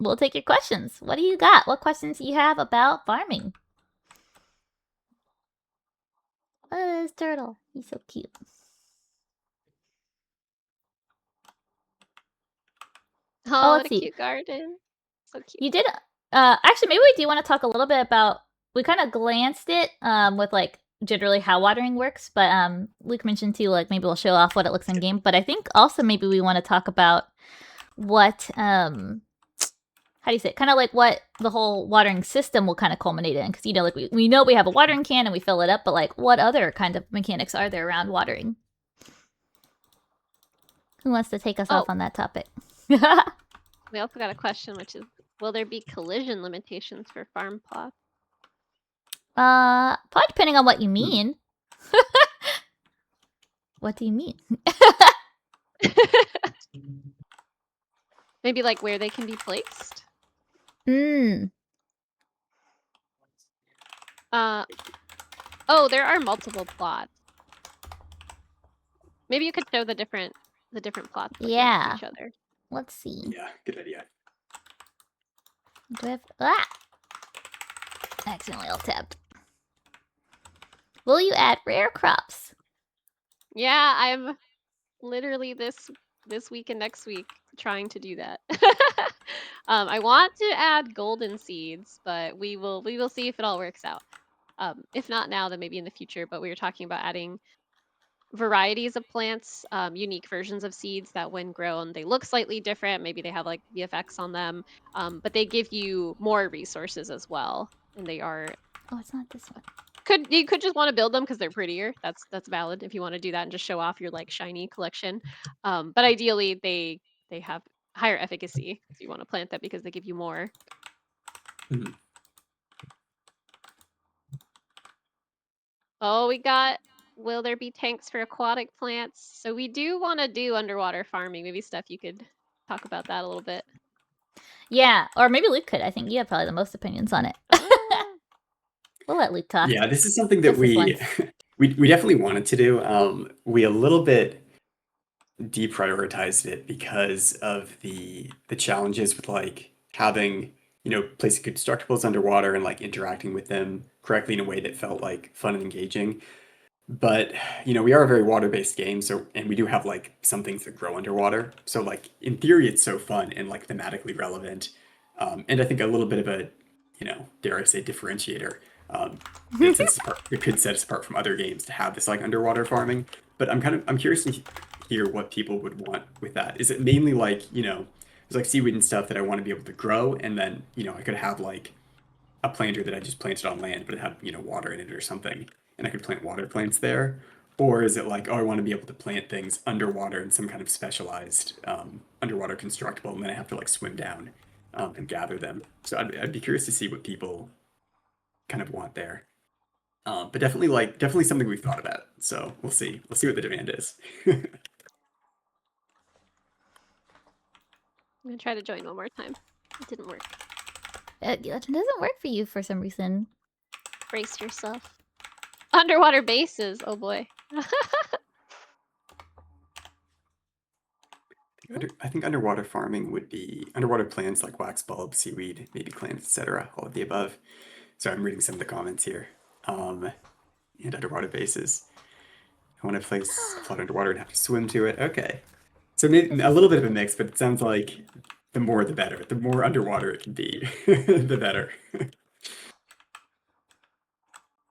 we'll take your questions. What do you got? What questions do you have about farming? Oh, this turtle. He's so cute. Oh, let's what a see. cute garden. So cute. You did. Actually, maybe we do want to talk a little bit about. We kind of glanced it with like generally how watering works, but Luke mentioned too, like maybe we'll show off what it looks in game. But I think also maybe we want to talk about what how do you say it? Kind of like what the whole watering system will kind of culminate in, because you know, like we know we have a watering can and we fill it up, but like what other kind of mechanics are there around watering? Who wants to take us off on that topic? We also got a question, which is, will there be collision limitations for farm plots? Probably depending on what you mean. What do you mean? Maybe like where they can be placed? Oh, there are multiple plots. Maybe you could show the different plots like next to each other. Let's see. Yeah, good idea. Do I have accidentally alt-tabbed. Will you add rare crops? Yeah, I'm literally this week and next week trying to do that. I want to add golden seeds, but we will see if it all works out. If not now, then maybe in the future. But we were talking about adding varieties of plants, unique versions of seeds that when grown, they look slightly different. Maybe they have like VFX on them, but they give you more resources as well. And they are... Oh, it's not this one. You could just want to build them because they're prettier. That's valid if you want to do that and just show off your like shiny collection. But ideally, they have higher efficacy. So you want to plant that because they give you more. Mm-hmm. Oh, we got... Will there be tanks for aquatic plants? So we do want to do underwater farming. Maybe, Steph, you could talk about that a little bit. Yeah, or maybe Luke could. I think you have probably the most opinions on it. We'll let Luke talk. Yeah, this is something that we definitely wanted to do. We a little bit deprioritized it because of the challenges with like having, you know, placing constructibles underwater and like interacting with them correctly in a way that felt like fun and engaging. But, you know, we are a very water-based game, so, and we do have like some things that grow underwater. So like in theory it's so fun and like thematically relevant. And I think a little bit of a, you know, dare I say, differentiator. It could set us apart from other games to have this like underwater farming. But I'm curious to hear what people would want with that. Is it mainly like, you know, there's like seaweed and stuff that I want to be able to grow, and then, you know, I could have like a planter that I just planted on land, but it had, you know, water in it or something, and I could plant water plants there? Or is it like, oh, I want to be able to plant things underwater in some kind of specialized underwater constructible, and then I have to like swim down and gather them? So I'd be curious to see what people kind of want there. But definitely something we've thought about. So we'll see what the demand is. I'm gonna try to join one more time. It didn't work. It doesn't work for you for some reason. Brace yourself. Underwater bases. Oh boy. I think underwater farming would be underwater plants like wax bulb, seaweed, maybe clams, etc. All of the above. So I'm reading some of the comments here. And underwater bases. I want to place a plot underwater and have to swim to it. Okay. So maybe a little bit of a mix, but it sounds like the more the better. The more underwater it can be, the better.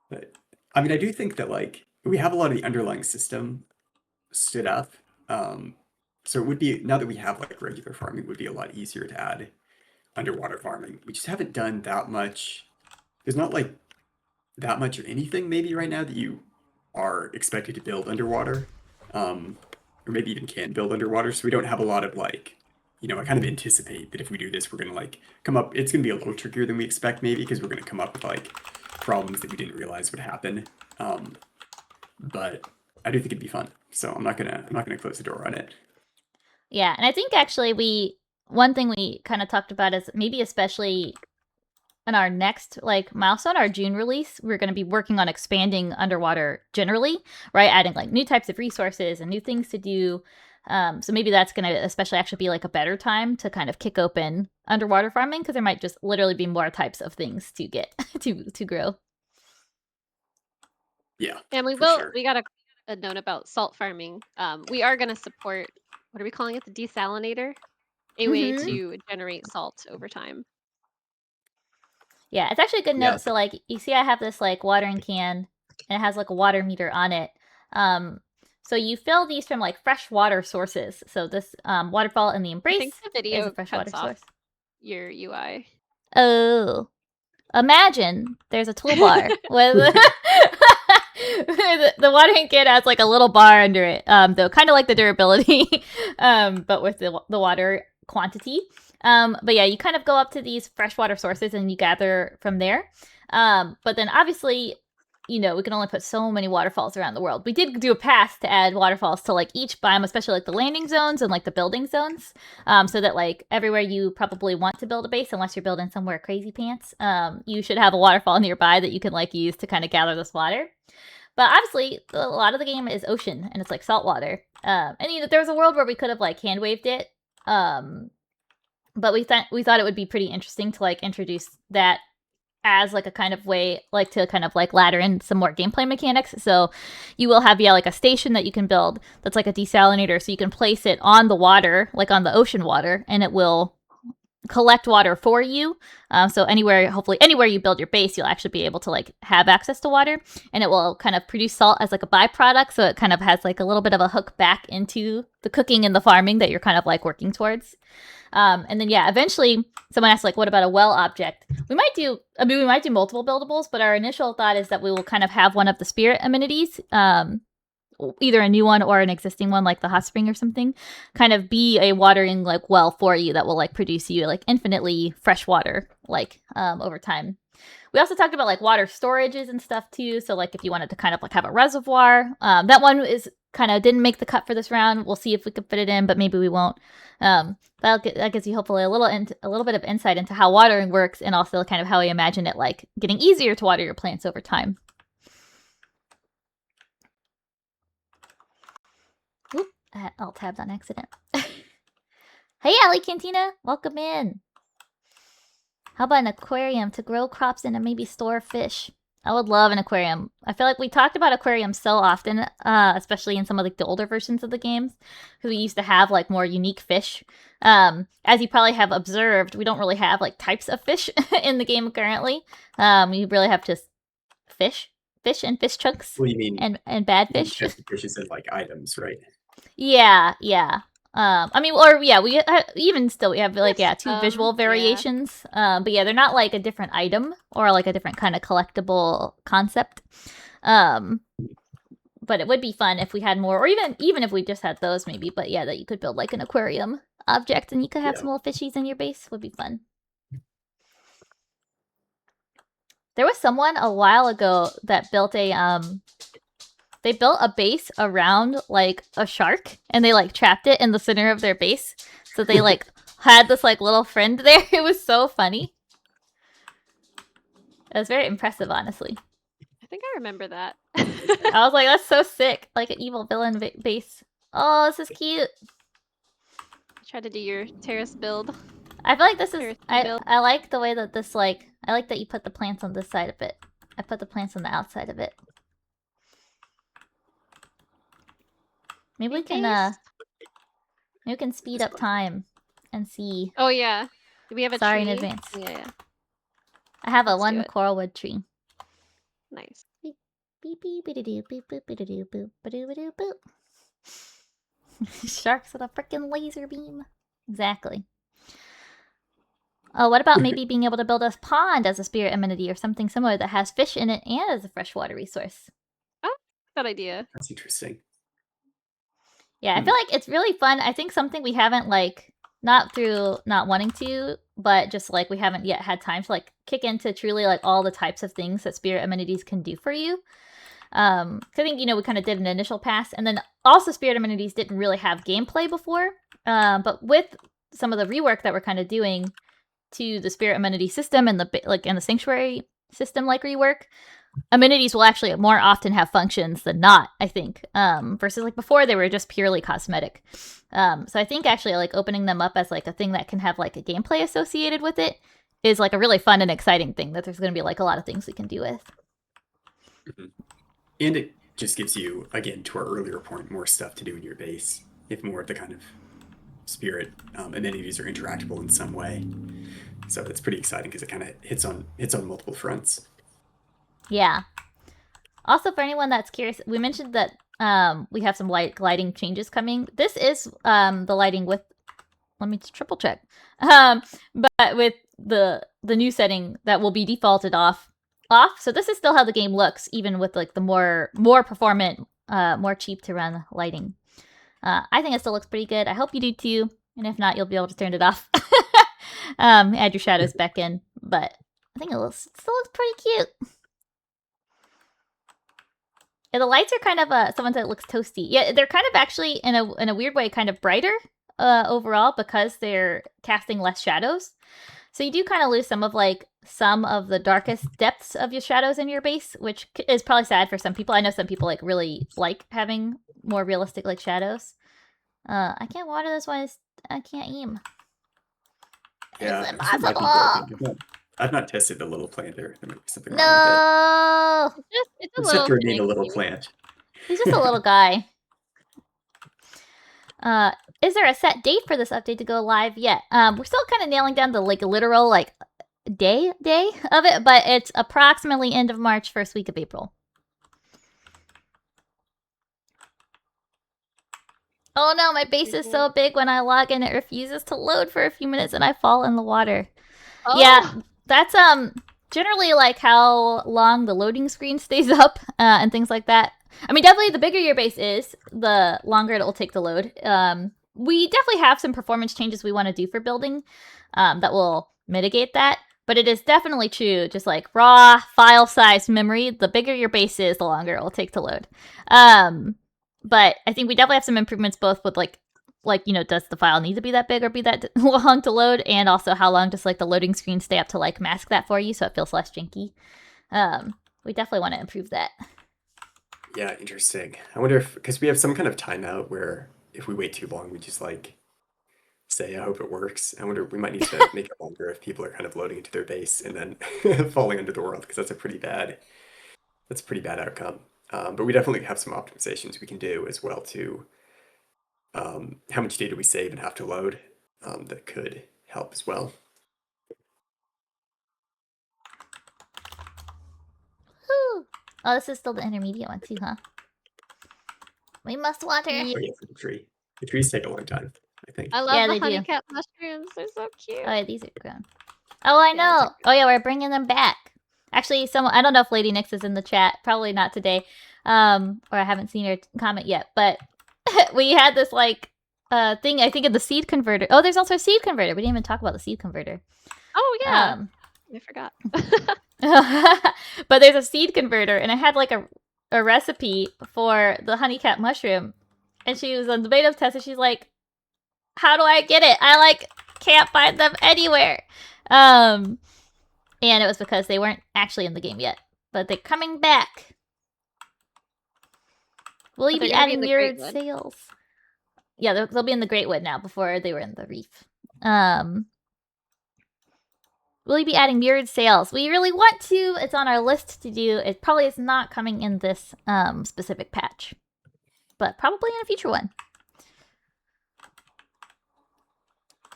But I mean, I do think that like we have a lot of the underlying system stood up. So it would be, now that we have like regular farming, it would be a lot easier to add underwater farming. We just haven't done that much. There's not like that much of anything maybe right now that you are expected to build underwater, or maybe even can build underwater. So we don't have a lot of like I kind of anticipate that if we do this, we're gonna like come up. It's gonna be a little trickier than we expect, maybe, because we're gonna come up with like problems that we didn't realize would happen. But I do think it'd be fun, so I'm not gonna close the door on it. Yeah, and I think actually one thing we kind of talked about is maybe especially in our next like milestone, our June release, we're going to be working on expanding underwater generally, right? Adding like new types of resources and new things to do. So maybe that's going to especially actually be like a better time to kind of kick open underwater farming, because there might just literally be more types of things to get to grow. Yeah, And we for will. sure. We got a note about salt farming. We are going to support. What are we calling it? The desalinator, a way Mhm. to generate salt over time. Yeah, it's actually a good Yeah. note. So like you see I have this like watering can and it has like a water meter on it. So you fill these from like fresh water sources. So this waterfall in the I Embrace think the is video a fresh water cuts off source. your UI. Oh. Imagine there's a toolbar with the watering can has like a little bar under it, though kind of like the durability, but with the water quantity. But yeah, you kind of go up to these freshwater sources and you gather from there. But then obviously, we can only put so many waterfalls around the world. We did do a path to add waterfalls to like each biome, especially like the landing zones and like the building zones, so that like everywhere you probably want to build a base, unless you're building somewhere crazy pants, you should have a waterfall nearby that you can like use to kind of gather this water. But obviously, a lot of the game is ocean and it's like salt water. And there was a world where we could have like hand waved it, but we thought it would be pretty interesting to like introduce that as like a kind of way like to kind of like ladder in some more gameplay mechanics. So you will have like a station that you can build that's like a desalinator, so you can place it on the water, like on the ocean water, and it will collect water for you. So hopefully anywhere you build your base, you'll actually be able to like have access to water, and it will kind of produce salt as like a byproduct. So it kind of has like a little bit of a hook back into the cooking and the farming that you're kind of like working towards. And then eventually someone asked like, what about a well object? We might do multiple buildables, but our initial thought is that we will kind of have one of the spirit amenities, either a new one or an existing one, like the hot spring or something, kind of be a watering like well for you that will like produce you like infinitely fresh water like over time. We also talked about like water storages and stuff too. So like if you wanted to kind of like have a reservoir, that one is kind of didn't make the cut for this round. We'll see if we can fit it in, but maybe we won't. That gives you hopefully a little bit of insight into how watering works, and also kind of how we imagine it like getting easier to water your plants over time. Oop, I alt tabbed on accident. Hey, Ali Cantina, welcome in. How about an aquarium to grow crops and to maybe store fish? I would love an aquarium. I feel like we talked about aquariums so often, especially in some of like the older versions of the games, because we used to have like more unique fish. As you probably have observed, we don't really have like types of fish in the game currently. You really have just fish and fish chunks. What do you mean? And bad fish. Fishes as like items, right? Yeah. We even still we have like two visual variations. But yeah, they're not like a different item or like a different kind of collectible concept. But it would be fun if we had more, or even if we just had those maybe. But yeah, that you could build like an aquarium object and you could have some little fishies in your base. Would be fun. There was someone a while ago that built they built a base around like a shark, and they like trapped it in the center of their base. So they like had this like little friend there. It was so funny. It was very impressive, honestly. I think I remember that. I was like, that's so sick. Like an evil villain base. Oh, this is cute. Try to do your terrace build. I feel like this is... I like the way that this like... I like that you put the plants on this side of it. I put the plants on the outside of it. Maybe we can speed up time and see. Oh yeah. Do we have a tree? Sorry in advance. Yeah. I have one coralwood tree. Nice. Sharks with a freaking laser beam. Exactly. Oh, what about maybe being able to build a pond as a spirit amenity or something similar that has fish in it and as a freshwater resource? Oh, good idea. That's interesting. Yeah, I feel like it's really fun. I think something we haven't like not through not wanting to, but just like we haven't yet had time to like kick into truly like all the types of things that spirit amenities can do for you. I think, you know, we kind of did an initial pass, and then also spirit amenities didn't really have gameplay before. But with some of the rework that we're kind of doing to the spirit amenity system and the sanctuary system like rework, amenities will actually more often have functions than not, I think. Versus like before they were just purely cosmetic. So I think actually like opening them up as like a thing that can have like a gameplay associated with it is like a really fun and exciting thing that there's going to be like a lot of things we can do with. Mm-hmm. And it just gives you, again, to our earlier point, more stuff to do in your base if more of the kind of spirit amenities are interactable in some way. So it's pretty exciting because it kind of hits on multiple fronts. Yeah. Also, for anyone that's curious, we mentioned that we have some lighting changes coming. This is the lighting with. Let me triple check. But with the new setting that will be defaulted off. So this is still how the game looks, even with like the more performant, more cheap to run lighting. I think it still looks pretty good. I hope you do too. And if not, you'll be able to turn it off. Add your shadows back in. But I think it still looks pretty cute. Yeah, the lights are kind of someone said it looks toasty. Yeah, they're kind of actually in a weird way kind of brighter overall because they're casting less shadows. So you do kind of lose some of the darkest depths of your shadows in your base, which is probably sad for some people. I know some people like really like having more realistic like shadows. I can't water this one. I can't aim. Yeah, it's impossible. I've not tested the little planter. There might be something wrong with it. It's a little. little. To remain a little plant. He's just a little guy. Is there a set date for this update to go live yet? We're still kind of nailing down the like literal like day of it, but it's approximately end of March, first week of April. Oh no, my base is so big when I log in it refuses to load for a few minutes and I fall in the water. Oh. Yeah, that's generally like how long the loading screen stays up and things like that. I mean, definitely the bigger your base is, the longer it'll take to load. We definitely have some performance changes we want to do for building that will mitigate that. But it is definitely true, just like raw file size memory, the bigger your base is, the longer it will take to load. But I think we definitely have some improvements both with like, you know, does the file need to be that big or be that long to load? And also how long does like the loading screen stay up to like mask that for you so it feels less janky? We definitely want to improve that. Yeah, interesting. I wonder if, because we have some kind of timeout where if we wait too long, we just like say, I hope it works. I wonder if we might need to make it longer if people are kind of loading into their base and then falling under the world, because that's a pretty bad outcome. But we definitely have some optimizations we can do as well to how much data we save and have to load that could help as well. Whew. Oh, this is still the intermediate one too, huh? We must water. Oh yeah, for the tree. The trees take a long time, I think. I love the honeycat mushrooms. They're so cute. Oh yeah, these are grown. Oh, I know. Oh yeah, we're bringing them back. Actually, I don't know if Lady Nyx is in the chat. Probably not today. Or I haven't seen her comment yet. But we had this like thing, I think, of the seed converter. Oh, there's also a seed converter. We didn't even talk about the seed converter. Oh yeah. I forgot. But there's a seed converter, and I had like a recipe for the honeycat mushroom, and she was on the beta test, and she's like, "How do I get it? I like can't find them anywhere." And it was because they weren't actually in the game yet, but they're coming back. Will you be adding mirrored sails? Yeah, they'll be in the Greatwood now. Before they were in the Reef. Will you be adding mirrored sails? We really want to. It's on our list to do. It probably is not coming in this specific patch, but probably in a future one.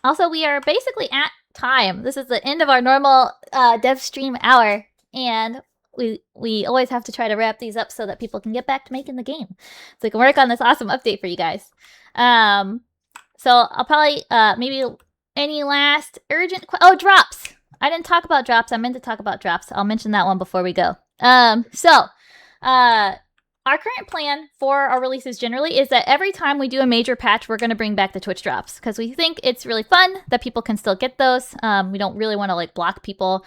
Also, we are basically at time. This is the end of our normal dev stream hour, and we always have to try to wrap these up so that people can get back to making the game, so we can work on this awesome update for you guys. So I'll probably maybe any last urgent drops. I didn't talk about drops. I meant to talk about drops. I'll mention that one before we go. our current plan for our releases generally is that every time we do a major patch, we're going to bring back the Twitch drops because we think it's really fun that people can still get those. We don't really want to like block people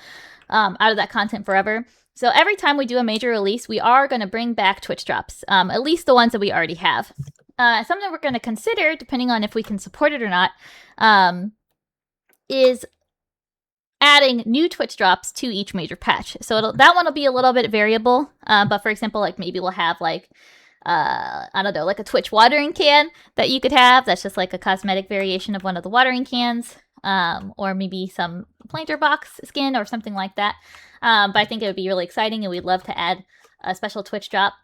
out of that content forever. So every time we do a major release, we are going to bring back Twitch drops, at least the ones that we already have. Something we're going to consider, depending on if we can support it or not, is adding new Twitch drops to each major patch. So that one will be a little bit variable. But for example, like maybe we'll have like, I don't know, like a Twitch watering can that you could have. That's just like a cosmetic variation of one of the watering cans. Or maybe some planter box skin or something like that. But I think it would be really exciting, and we'd love to add a special Twitch drop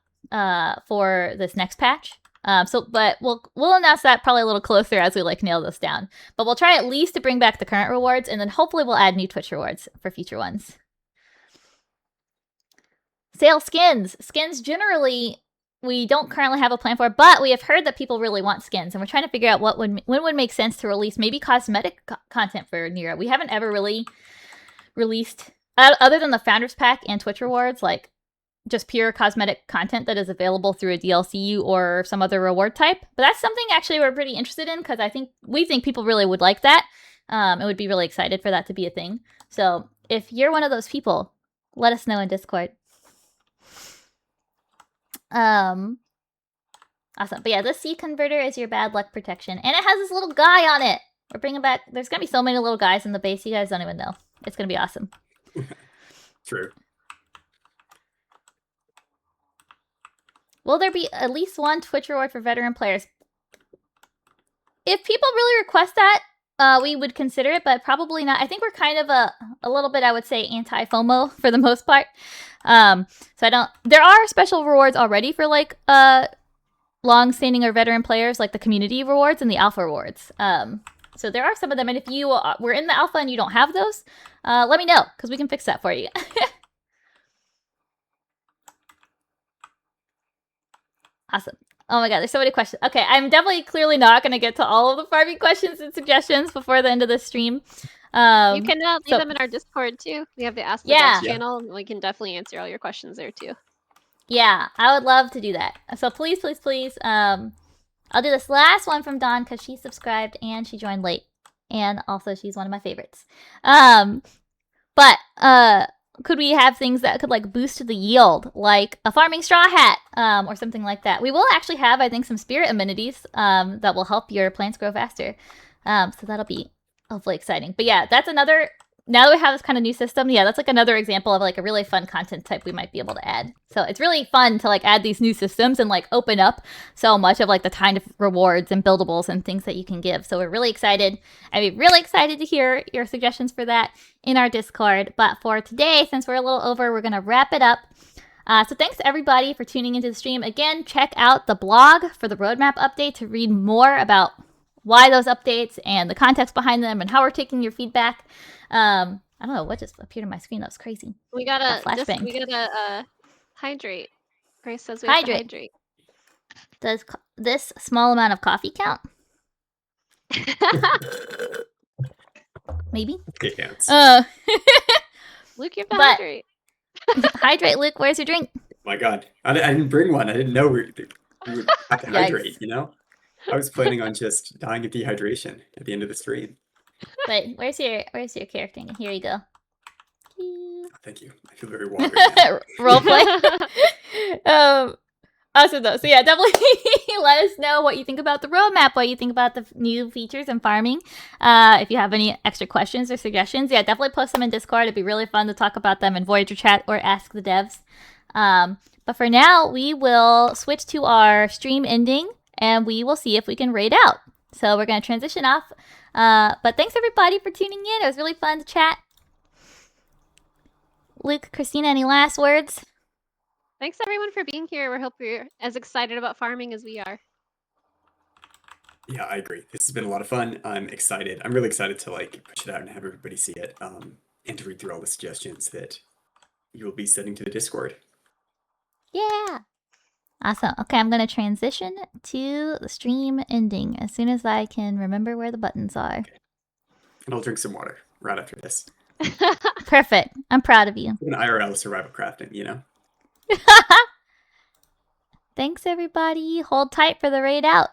for this next patch. But we'll announce that probably a little closer as we like nail this down. But we'll try at least to bring back the current rewards, and then hopefully we'll add new Twitch rewards for future ones. Sale skins. Skins generally we don't currently have a plan for, but we have heard that people really want skins, and we're trying to figure out when would make sense to release maybe cosmetic content for Nera. We haven't ever really released, other than the Founders Pack and Twitch rewards, like just pure cosmetic content that is available through a DLC or some other reward type. But that's something actually we're pretty interested in because we think people really would like that. And would be really excited for that to be a thing. So if you're one of those people, let us know in Discord. Awesome. But yeah, this C converter is your bad luck protection. And it has this little guy on it. We're bringing back, there's going to be so many little guys in the base, you guys don't even know. It's going to be awesome. True. Will there be at least one Twitch reward for veteran players? If people really request that, we would consider it, but probably not. I think we're kind of a little bit, I would say, anti-FOMO for the most part. So there are special rewards already for like long-standing or veteran players, like the community rewards and the alpha rewards. So there are some of them, and if you were in the alpha and you don't have those, let me know, because we can fix that for you. Awesome. Oh my god, there's so many questions. Okay, I'm definitely clearly not going to get to all of the farming questions and suggestions before the end of this stream. You can leave them in our Discord too. We have the Ask the Devs channel, and we can definitely answer all your questions there too. Yeah, I would love to do that. So please, please, please. I'll do this last one from Dawn because she subscribed and she joined late. And also she's one of my favorites. But could we have things that could like boost the yield, like a farming straw hat, or something like that? We will actually have, I think, some spirit amenities that will help your plants grow faster. So that'll be hopefully exciting. But yeah, that's another, now that we have this kind of new system, yeah, that's like another example of like a really fun content type we might be able to add. So it's really fun to like add these new systems and like open up so much of like the kind of rewards and buildables and things that you can give. So we're really excited. I'd be really excited to hear your suggestions for that in our Discord. But for today, since we're a little over, we're going to wrap it up. So thanks everybody for tuning into the stream. Again, check out the blog for the roadmap update to read more about why those updates and the context behind them and how we're taking your feedback. I don't know what just appeared on my screen. That was crazy. We gotta hydrate. Grace says we have to hydrate. Does this small amount of coffee count? Maybe. It counts. Luke, you have to hydrate. Hydrate, Luke. Where's your drink? My God, I didn't bring one. I didn't know we would have to hydrate. You know, I was planning on just dying of dehydration at the end of the stream. But where's your character? Here you go. Thank you. I feel very watery now. Roleplay. Awesome though. So yeah, definitely let us know what you think about the roadmap, what you think about the new features and farming. If you have any extra questions or suggestions, yeah, definitely post them in Discord. It'd be really fun to talk about them in Voyager chat or Ask the Devs. But for now, we will switch to our stream ending and we will see if we can raid out. So we're going to transition off. But thanks everybody for tuning in. It was really fun to chat. Luke, Christina, any last words? Thanks everyone for being here. We hope you're as excited about farming as we are. Yeah, I agree. This has been a lot of fun. I'm excited. I'm really excited to like push it out and have everybody see it, and to read through all the suggestions that you will be sending to the Discord. Yeah. Awesome. Okay, I'm going to transition to the stream ending as soon as I can remember where the buttons are. Okay. And I'll drink some water right after this. Perfect. I'm proud of you. An IRL survival crafting, you know? Thanks, everybody. Hold tight for the raid out.